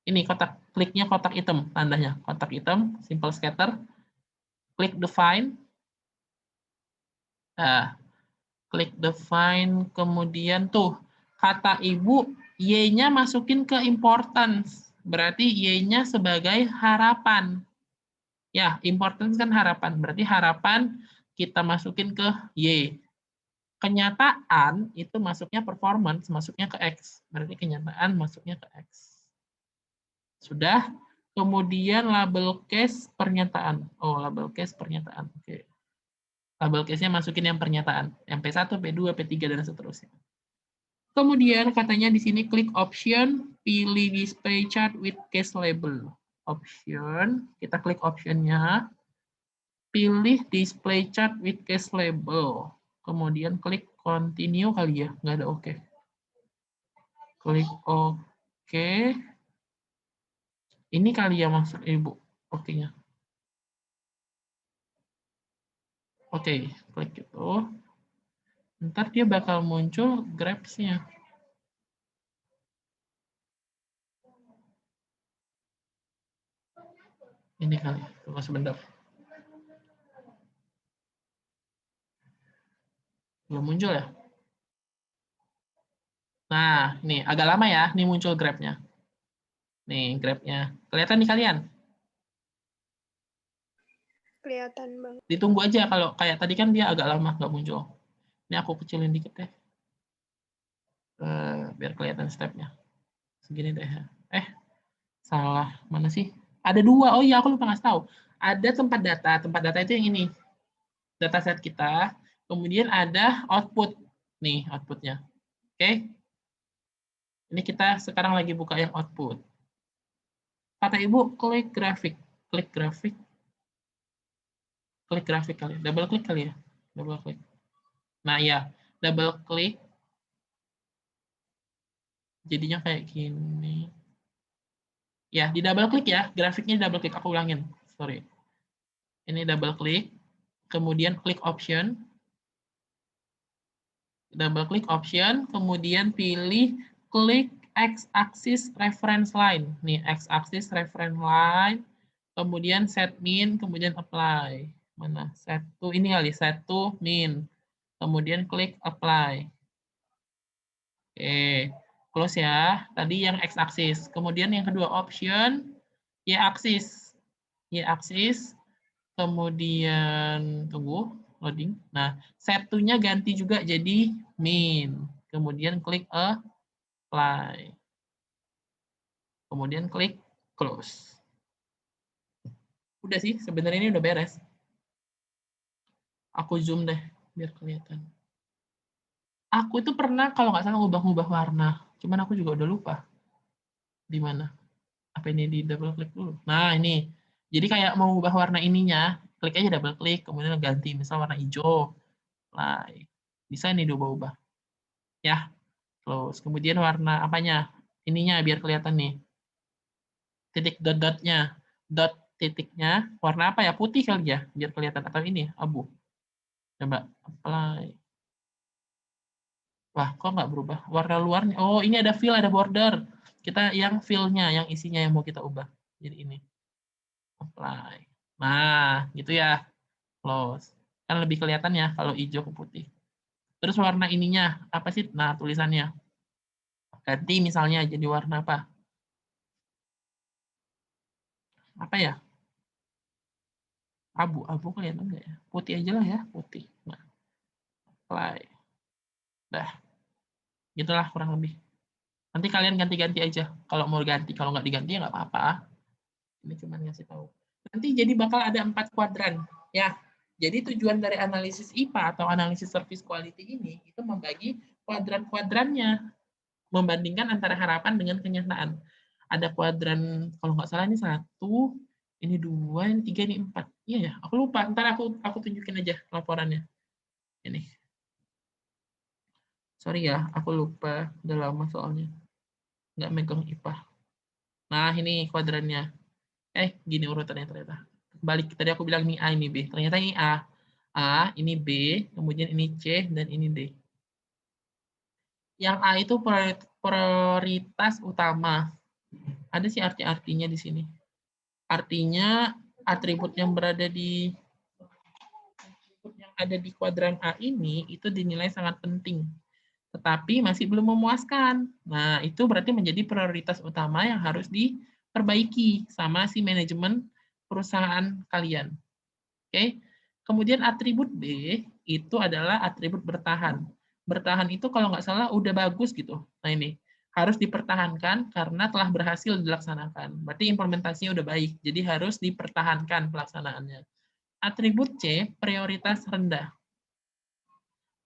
Ini kotak, kliknya kotak hitam, tandanya. Kotak hitam, simple scatter. Klik define. Nah, klik define, kemudian tuh, kata ibu, Y-nya masukin ke importance. Berarti Y-nya sebagai harapan. Ya, importance kan harapan. Berarti harapan kita masukin ke Y. Kenyataan itu masuknya performance, masuknya ke X. Berarti kenyataan masuknya ke X. Sudah. Kemudian label case pernyataan. Oh, label case pernyataan. Oke. Label case-nya masukin yang pernyataan. Yang P1, P2, P3, dan seterusnya. Kemudian katanya di sini klik option, pilih display chart with case label. Option, kita klik optionnya. Pilih display chart with case label. Kemudian klik continue kali ya, nggak ada oke. Klik oke. Ini kali ya maksud ibu, oke-nya. Oke, klik itu. Ntar dia bakal muncul grabs-nya. Ini kali, tunggu sebentar. Belum muncul ya? Nah, nih agak lama ya, nih muncul grab-nya. Nih grab-nya. Kelihatan nih kalian? Kelihatan Bang. Ditunggu aja, kalau kayak tadi kan dia agak lama nggak muncul. Ini aku kecilin dikit deh. Biar kelihatan step-nya. Segini deh. Salah. Mana sih? Ada 2. Oh iya, aku lupa ngasih tahu. Ada tempat data. Tempat data itu yang ini. Dataset kita. Kemudian ada output. Nih, outputnya. Oke. Ini kita sekarang lagi buka yang output. Kata Ibu, klik grafik. Klik grafik. Klik grafik kali. Double klik kali ya. Double klik. Nah, ya. Double klik. Jadinya kayak gini. Ya, di double klik ya. Grafiknya double klik. Aku ulangin. Sorry. Ini double klik. Kemudian klik option. Double klik option. Kemudian pilih klik x-axis reference line. Nih, x-axis reference line. Kemudian set min. Kemudian apply. Mana? Set to. Ini kali. Set to min. Kemudian klik apply. Oke. Close ya. Tadi yang x-axis. Kemudian yang kedua option y-axis. Y-axis. Kemudian tunggu loading. Nah, set to-nya ganti juga jadi min. Kemudian klik apply. Kemudian klik close. Udah sih, sebenarnya ini udah beres. Aku zoom deh biar kelihatan. Aku itu pernah kalau nggak salah ngubah-ngubah warna. Cuman aku juga udah lupa. Di mana? Apa ini di double klik dulu? Nah, ini. Jadi kayak mau ubah warna ininya, klik aja double klik, kemudian ganti misal warna hijau. Nah, bisa nih diubah-ubah. Ya, close. Kemudian warna apanya? Ininya biar kelihatan nih. Titik dot-dotnya. Dot titiknya warna apa ya? Putih kali ya, biar kelihatan. Atau ini abu. Coba apply. Wah, kok nggak berubah? Warna luarnya. Oh, ini ada fill, ada border. Kita yang fill-nya, yang isinya yang mau kita ubah. Jadi ini. Apply. Nah, gitu ya. Close. Kan lebih kelihatan ya kalau hijau ke putih. Terus warna ininya, apa sih? Nah, tulisannya. Ganti misalnya jadi warna apa? Apa ya? Abu kelihatan nggak ya? Putih aja lah ya, putih. Nah, apply. Dah. Gitulah kurang lebih. Nanti kalian ganti-ganti aja. Kalau mau ganti, kalau nggak diganti ya nggak apa-apa. Ini cuma ngasih tahu. Nanti jadi bakal ada 4 kuadran. Ya, jadi tujuan dari analisis IPA atau analisis service quality ini itu membagi kuadran-kuadrannya, membandingkan antara harapan dengan kenyataan. Ada kuadran, kalau nggak salah ini 1, ini 2, ini 3, ini 4. Iya ya, aku lupa. Ntar aku tunjukin aja laporannya. Ini. Sorry ya, aku lupa. Udah lama soalnya. Nggak megang IPA. Nah, ini kuadrannya. Gini urutannya ternyata. Balik, tadi aku bilang ini A, ini B. Ternyata ini A. A, ini B, kemudian ini C, dan ini D. Yang A itu prioritas utama. Ada sih arti-artinya di sini. Artinya atribut yang berada di kuadran A ini itu dinilai sangat penting, tetapi masih belum memuaskan. Nah, itu berarti menjadi prioritas utama yang harus diperbaiki sama si manajemen perusahaan kalian. Oke. Kemudian atribut B itu adalah atribut bertahan. Bertahan itu kalau nggak salah udah bagus gitu. Nah, ini harus dipertahankan karena telah berhasil dilaksanakan. Berarti implementasinya udah baik, jadi harus dipertahankan pelaksanaannya. Atribut C, prioritas rendah.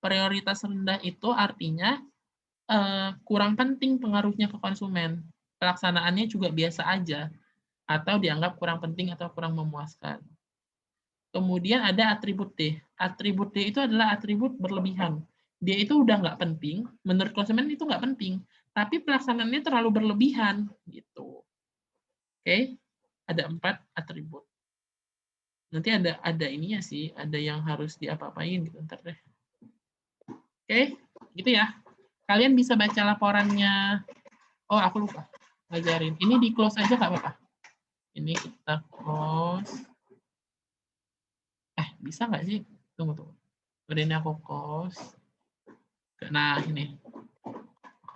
Prioritas rendah itu artinya kurang penting pengaruhnya ke konsumen. Pelaksanaannya juga biasa aja, atau dianggap kurang penting atau kurang memuaskan. Kemudian ada atribut D. Atribut D itu adalah atribut berlebihan. Dia itu udah nggak penting, menurut konsumen itu nggak penting, tapi pelaksanaannya terlalu berlebihan. Gitu. Oke, ada 4 atribut. Nanti ada ininya sih, ada yang harus diapa-apain gitu ntar deh. Oke, gitu ya. Kalian bisa baca laporannya. Oh, aku lupa ngajarin. Ini di close aja nggak apa-apa. Ini kita close. Bisa nggak sih? Tunggu. Udah ini aku close. Nah, ini.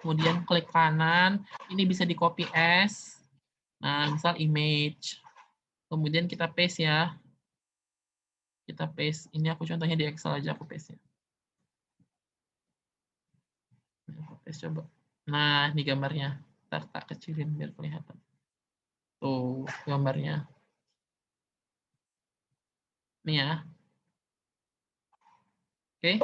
Kemudian klik kanan. Ini bisa di copy as. Nah, misal image. Kemudian kita paste ya. Kita paste. Ini aku contohnya di Excel aja aku paste ya. Aku paste coba. Nah, ini gambarnya. Ntar tak kecilin biar kelihatan. Tuh, gambarnya. Ini ya. Oke.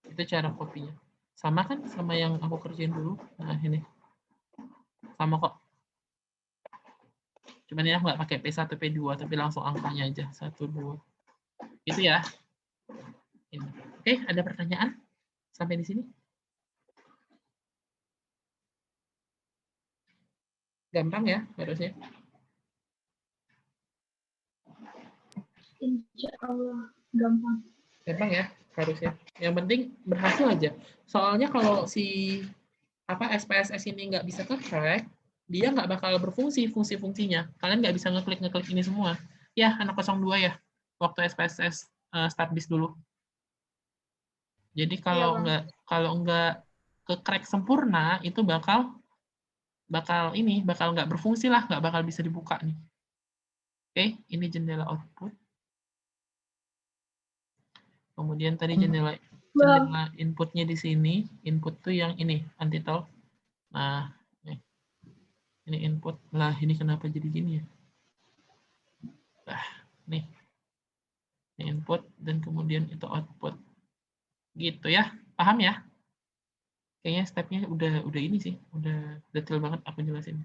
Itu cara kopinya. Sama kan sama yang aku kerjain dulu. Nah, ini. Sama kok. Cuman ini aku nggak pakai P1, P2, tapi langsung angkanya aja. 1, 2. Itu ya. Ini. Oke, ada pertanyaan? Sampai di sini? Gampang ya, harusnya. Insya Allah gampang. Gampang ya, harusnya. Yang penting berhasil aja. Soalnya kalau si SPSS ini nggak bisa ke-track, dia nggak bakal berfungsi fungsi-fungsinya. Kalian nggak bisa ngeklik ini semua. Ya, anak 02 ya, waktu SPSS start bis dulu. Jadi kalau nggak ke-crack sempurna, itu bakal nggak berfungsi lah, nggak bakal bisa dibuka nih. Oke, ini jendela output. Kemudian tadi jendela inputnya di sini. Input tuh yang ini, anti-tol. Nah, ini input. Lah, ini kenapa jadi gini ya? Nah, nih. Ini input, dan kemudian itu output. Gitu ya, paham ya? Kayaknya stepnya udah ini sih, udah detail banget aku jelasin.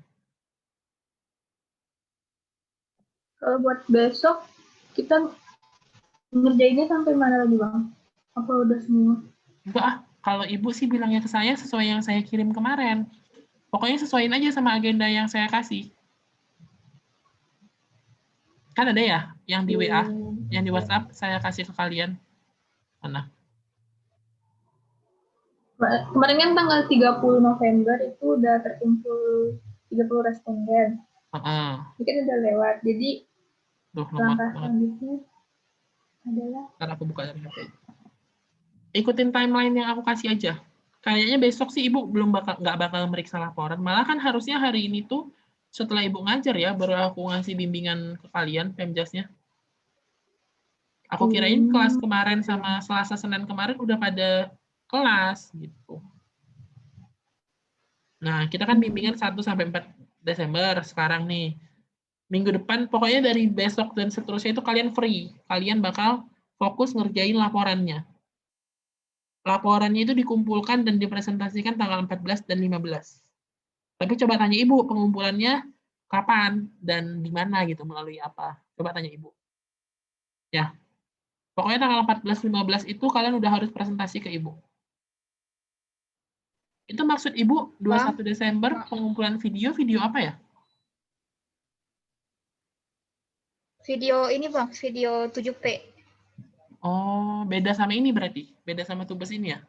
Kalau buat besok, kita ngerjainnya sampai mana lagi, Bang? Apa udah semua? Enggak kalau ibu sih bilangnya ke saya sesuai yang saya kirim kemarin. Pokoknya sesuaiin aja sama agenda yang saya kasih. Kan ada ya, yang di WA, yang di WhatsApp saya kasih ke kalian. Mana? Kemarin kan tanggal 30 November itu udah terkumpul 30 responden. Ini kan udah lewat, jadi langkah selanjutnya adalah... Ntar aku buka dari HP. Ikutin timeline yang aku kasih aja. Kayaknya besok sih ibu nggak bakal meriksa laporan. Malah kan harusnya hari ini tuh setelah ibu ngajar ya, baru aku ngasih bimbingan ke kalian, Pemjasnya. Aku kirain kelas kemarin sama Selasa Senin kemarin udah pada kelas gitu. Nah, kita kan bimbingan 1 sampai 4 Desember sekarang nih. Minggu depan pokoknya dari besok dan seterusnya itu kalian free. Kalian bakal fokus ngerjain laporannya. Laporannya itu dikumpulkan dan dipresentasikan tanggal 14 dan 15. Tapi coba tanya ibu, pengumpulannya kapan dan di mana gitu, melalui apa. Coba tanya ibu. Ya. Pokoknya tanggal 14-15 itu kalian udah harus presentasi ke ibu. Itu maksud ibu 21 Desember pengumpulan video apa ya? Video ini Bang, video 7P. Oh, beda sama ini berarti? Beda sama Tubes ini ya?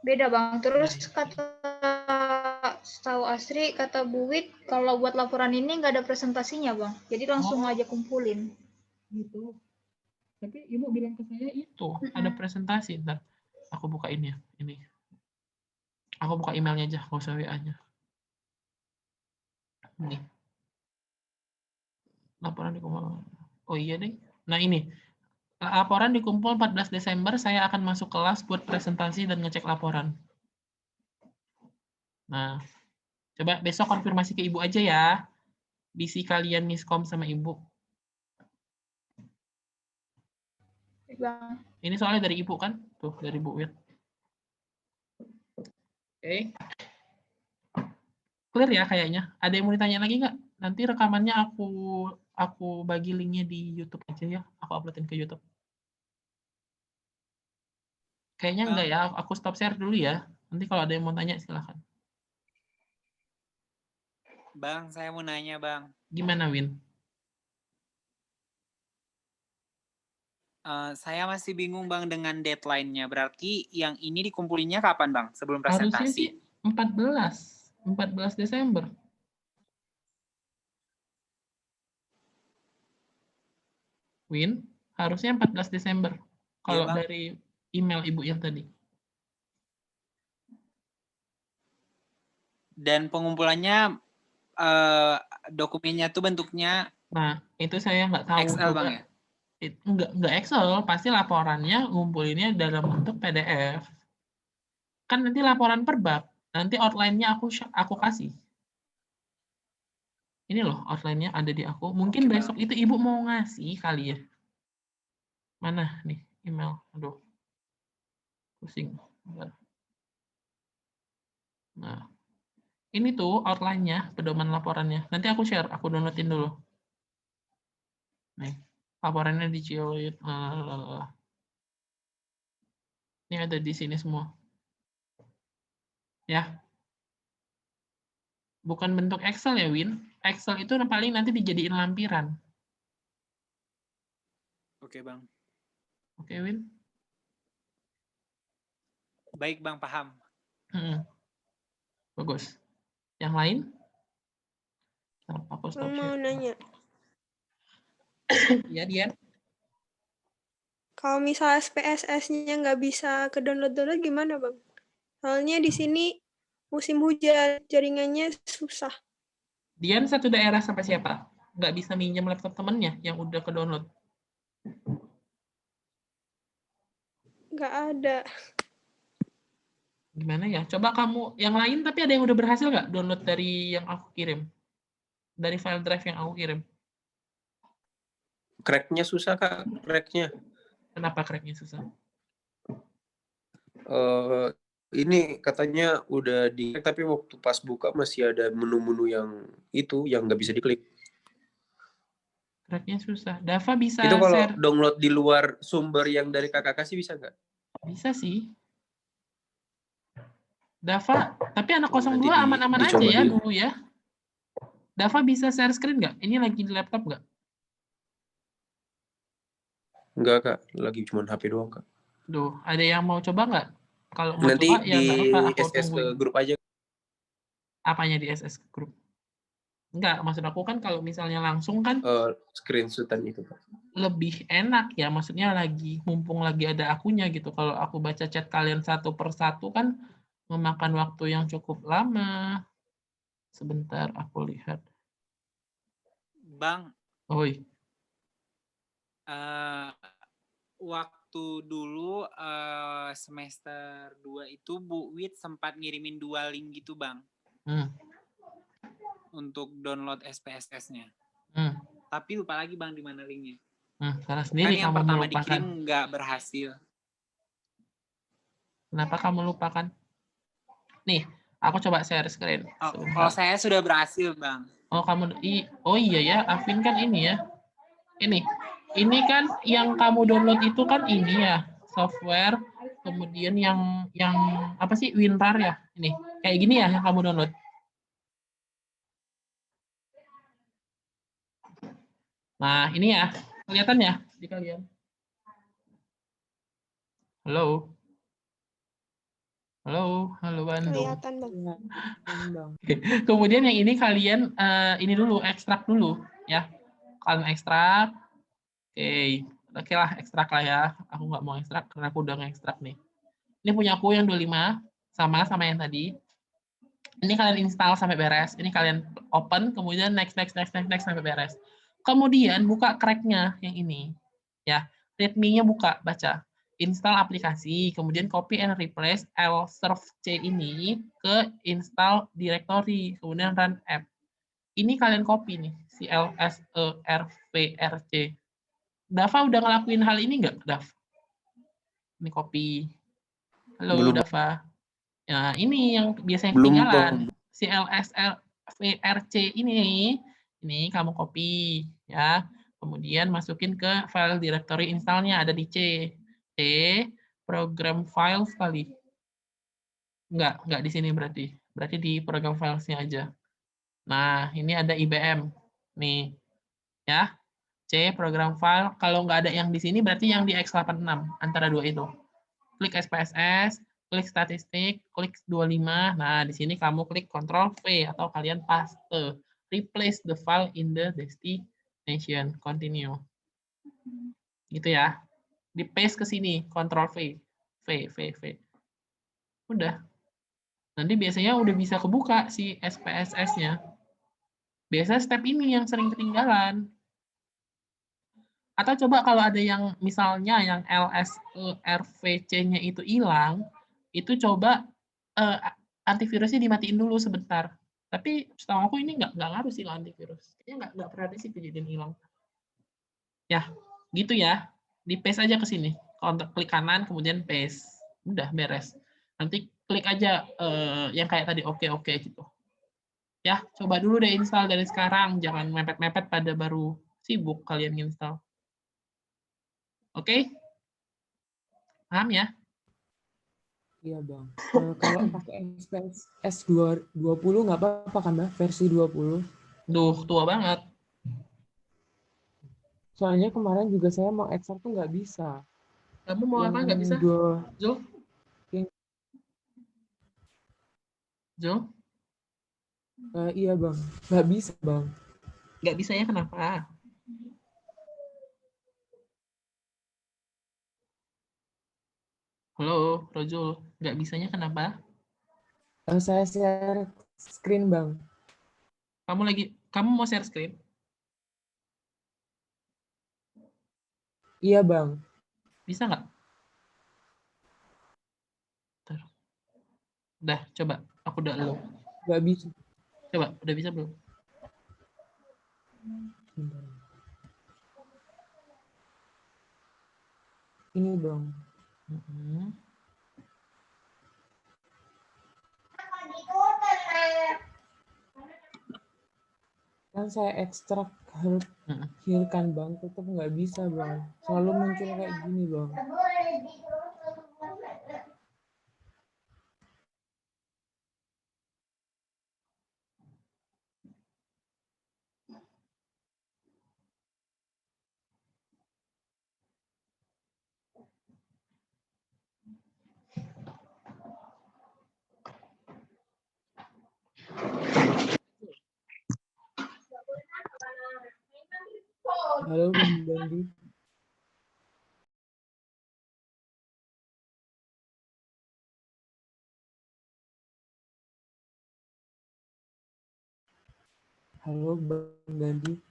Beda Bang, terus setahu Asri, kata Bu Wit, kalau buat laporan ini nggak ada presentasinya Bang, jadi langsung aja kumpulin. Gitu. Tapi ibu bilang ke saya itu, ada presentasi. Ntar aku bukain ya, ini. Aku buka emailnya aja, nggak usah WA-nya. Ini. Laporan dikumpul. Oh iya deh. Nah ini. Laporan dikumpul 14 Desember, saya akan masuk kelas buat presentasi dan ngecek laporan. Nah, coba besok konfirmasi ke ibu aja ya. Bisi kalian miskom sama ibu. Bang. Ini soalnya dari ibu kan? Tuh, dari Bu Wit. Oke. Clear ya kayaknya. Ada yang mau ditanya lagi nggak? Nanti rekamannya aku bagi linknya di YouTube aja ya. Aku uploadin ke YouTube. Kayaknya enggak ya. Aku stop share dulu ya. Nanti kalau ada yang mau tanya silahkan. Bang, saya mau nanya, Bang. Gimana, Win? Saya masih bingung Bang dengan deadline-nya. Berarti yang ini dikumpulinnya kapan Bang? Sebelum Harusnya presentasi? sih 14 Desember. Win, harusnya 14 Desember. Kalau Bang. dari email Ibu yang tadi. Dan pengumpulannya dokumennya tuh bentuknya Nah, itu saya nggak tahu. Excel Coba, Bang ya? Nggak Excel, pasti laporannya ngumpulinnya dalam bentuk PDF. Kan nanti laporan per bab, nanti outline-nya aku kasih. Ini loh outline-nya ada di aku. Mungkin besok itu Ibu mau ngasih kali ya. Mana nih email? Aduh. Pusing. Nah, ini tuh outline-nya, pedoman laporannya. Nanti aku share, aku downloadin dulu. Nih, laporannya di Ciolit. Ini ada di sini semua. Ya. Bukan bentuk Excel ya, Win. Excel itu paling nanti dijadiin lampiran. Oke, Bang. Oke, Win? Baik, Bang, paham. Bagus. Yang lain? Aku stop mau nanya. Ya, Dian. Kalau misalnya SPSS-nya nggak bisa ke download gimana, Bang? Soalnya di sini musim hujan, jaringannya susah. Dian satu daerah sama siapa? Nggak bisa minjem laptop temennya yang udah ke download? Nggak ada. Gimana ya? Coba kamu, yang lain tapi ada yang udah berhasil nggak download dari yang aku kirim? Dari file drive yang aku kirim? Crack-nya susah, Kak. Crack-nya. Kenapa crack-nya susah? Ini katanya udah di tapi waktu pas buka masih ada menu-menu yang nggak bisa diklik. Crack-nya susah. Dava bisa itu kalau share. Download di luar sumber yang dari kakak kasih bisa nggak? Bisa sih. Dava, tapi anak 02 aman-aman aja ya dulu ya. Dava bisa share screen nggak? Ini lagi di laptop nggak? Enggak, Kak. Lagi cuma HP doang, Kak. Duh, ada yang mau coba nggak? Kalau mau Nanti coba, ya nggak apa-apa. Aku SS ke grup aja. Apanya di SS grup? Enggak, maksud aku kan kalau misalnya langsung kan screenshotan itu, Pak. Lebih enak ya, maksudnya mumpung lagi ada akunya gitu. Kalau aku baca chat kalian satu persatu kan memakan waktu yang cukup lama. Sebentar, aku lihat. Bang. Oi. Waktu dulu semester 2 itu Bu Wit sempat ngirimin 2 link gitu, Bang. Untuk download SPSS-nya. Tapi lupa lagi Bang di mana linknya. Salah sendiri kan yang kamu pertama melupakan. dikirim nggak berhasil. Kenapa kamu lupakan? Nih, aku coba share screen. Kalau saya sudah berhasil, Bang. Oh, oh iya ya, Afin kan ini ya. Ini kan yang kamu download itu kan ini ya, software. Kemudian yang apa sih, WinRAR ya? Ini, kayak gini ya yang kamu download. Nah, ini ya. Kelihatan ya di kalian? Halo? Halo Bandung. Kelihatan, Bang. Kemudian yang ini kalian ini dulu, ekstrak dulu ya. Kalian ekstrak. Oke lah, ekstrak lah ya. Aku nggak mau ekstrak karena aku udah nge-ekstrak nih. Ini punya aku yang 25 sama yang tadi. Ini kalian install sampai beres. Ini kalian open, kemudian next sampai beres. Kemudian buka crack-nya yang ini. Ya, readme-nya buka, baca. Install aplikasi, kemudian copy and replace lserv c ini ke install directory, kemudian run app. Ini kalian copy nih, clservrc. Dava udah ngelakuin hal ini nggak, Dav? Ini copy. Halo, belum. Dava. Nah, ini yang biasanya ketinggalan. clservrc ini kamu copy ya. Kemudian masukin ke file directory installnya, ada di C program files kali. Enggak di sini berarti. Berarti di program filesnya aja. Nah, ini ada IBM. Nih. Ya. C, program file. Kalau nggak ada yang di sini, berarti yang di X86, antara dua itu. Klik SPSS, klik statistik, klik 25. Nah, di sini kamu klik Ctrl V atau kalian paste. Replace the file in the destination. Continue. Gitu ya. Di paste ke sini, Ctrl V. V. Udah. Nanti biasanya udah bisa kebuka si SPSS-nya. Biasa step ini yang sering ketinggalan. Atau coba kalau ada yang misalnya yang LSERVC-nya itu hilang, itu coba antivirusnya dimatiin dulu sebentar. Tapi setahu aku ini nggak ngaruh sih antivirus. Kayaknya nggak pernah ada sih kejadian hilang. Ya, gitu ya. Di paste aja ke sini. Klik kanan, kemudian paste. Udah beres. Nanti klik aja yang kayak tadi oke gitu. Ya, coba dulu deh install dari sekarang. Jangan mepet-mepet pada baru sibuk kalian install. Oke? Paham ya? Iya, Bang. Kalau pakai SPS 20 nggak apa-apa kan, Mbak? Versi 20. Duh, tua banget. Soalnya kemarin juga saya mau ekstrak tuh nggak bisa. Kamu mau apa nggak bisa? Zul? Zul? Iya, Bang. Nggak bisa, Bang. Nggak bisa ya, kenapa? Halo, Rojul. Nggak bisanya kenapa? Saya share screen, Bang. Kamu mau share screen? Iya, Bang. Bisa nggak? Udah, coba. Aku udah lo. Nggak bisa. Coba, udah bisa belum? Ini, Bang. Kan saya ekstrak hilkan, Bang, tetap nggak bisa, Bang. Selalu muncul kayak gini, Bang. Halo, Bang Bandi. Halo, Bang Gandhi.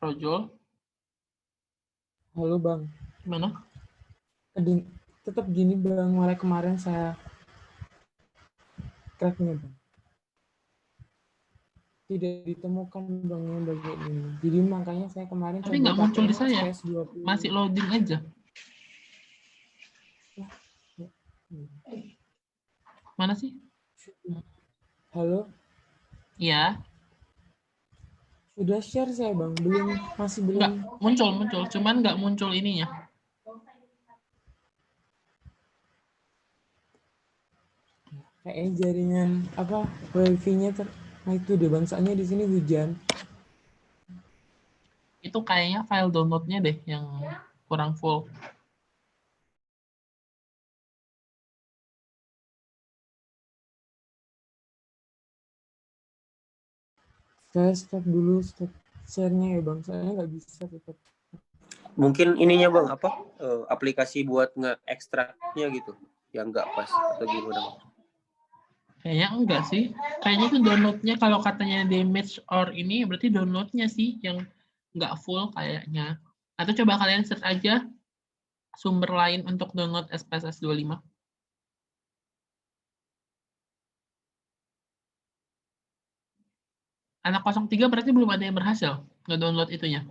Rojul? Halo, Bang. Gimana? Tetap gini, Bang. Mulai kemarin saya cracknya, Bang. Tidak ditemukan, Bang, yang bagian ini. Jadi makanya saya kemarin tapi coba nggak muncul di saya. SPS20. Masih loading aja. Mana sih? Halo? Iya. Sudah share saya, Bang. Masih belum. Nggak, muncul. Cuman nggak muncul ininya. Kayaknya jaringan wifi-nya nah itu deh, Bang. Soalnya di sini hujan. Itu kayaknya file download-nya deh yang kurang full. Saya stop dulu, stop share-nya ya Bang. Saya nggak bisa tetap. Mungkin ininya Bang, aplikasi buat nge-ekstraknya gitu, yang nggak pas atau gimana? Kayaknya enggak sih. Kayaknya itu downloadnya kalau katanya damage or ini berarti downloadnya sih yang nggak full kayaknya. Atau coba kalian search aja sumber lain untuk download SPSS 25. Anak 03 berarti belum ada yang berhasil nge-download itunya.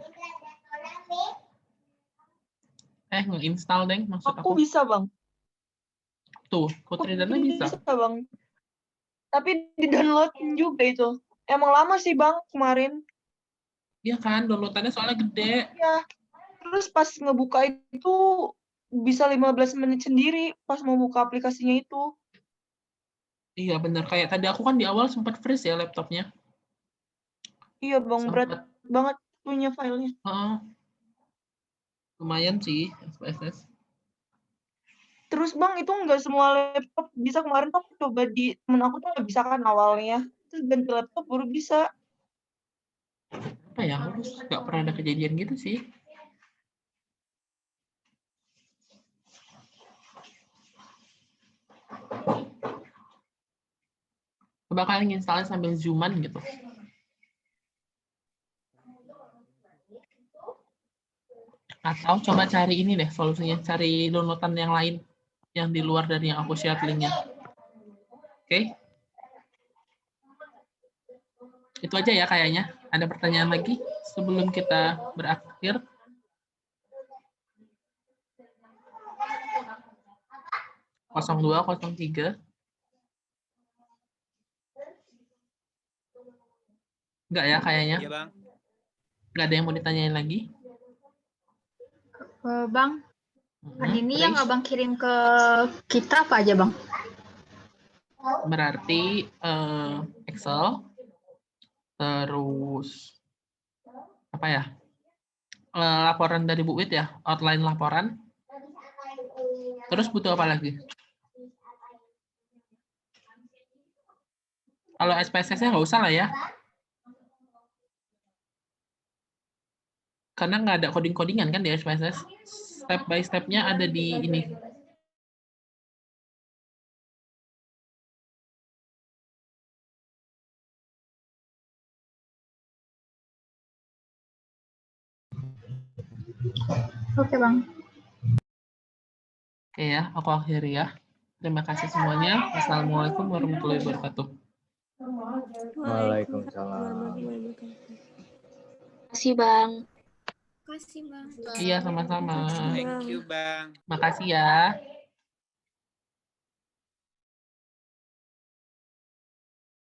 Nge-install deng maksud aku. Aku bisa, Bang. Tuh, Putri Dana bisa. Bang. Tapi di-download juga itu. Emang lama sih, Bang, kemarin. Iya kan, downloadannya soalnya gede. Iya. Terus pas ngebuka itu bisa 15 menit sendiri pas mau buka aplikasinya itu. Iya benar, kayak tadi aku kan di awal sempat freeze ya laptopnya. Iya, Bang, berat banget punya filenya. Lumayan sih SPSS. Terus Bang, itu nggak semua laptop bisa. Kemarin tuh aku coba di temen aku tuh nggak bisa kan awalnya. Terus ganti laptop baru bisa. Apa ya, aku nggak pernah ada kejadian gitu sih. Coba kalian install sambil zooman gitu. Atau coba cari ini deh solusinya, cari downloadan yang lain yang di luar dari yang aku share linknya. Oke? Itu aja ya kayaknya. Ada pertanyaan lagi sebelum kita berakhir? Kosong 02, 03. Enggak ya kayaknya? Iya, Bang. Enggak ada yang mau ditanyain lagi? Bang, ini yang Abang kirim ke kita apa aja, Bang? Berarti Excel, terus apa ya? Laporan dari Bu Wit ya, outline laporan. Terus butuh apa lagi? Kalau SPSS-nya nggak usah lah ya. Karena nggak ada coding-codingan kan di SPSS. Step by step-nya ada di ini. Oke, Bang. Oke ya, aku akhiri ya. Terima kasih semuanya. Wassalamualaikum warahmatullahi wabarakatuh. Waalaikumsalam. Terima kasih, Bang. Terima kasih, Bang. Iya, sama-sama. Thank you, Bang. Makasih ya.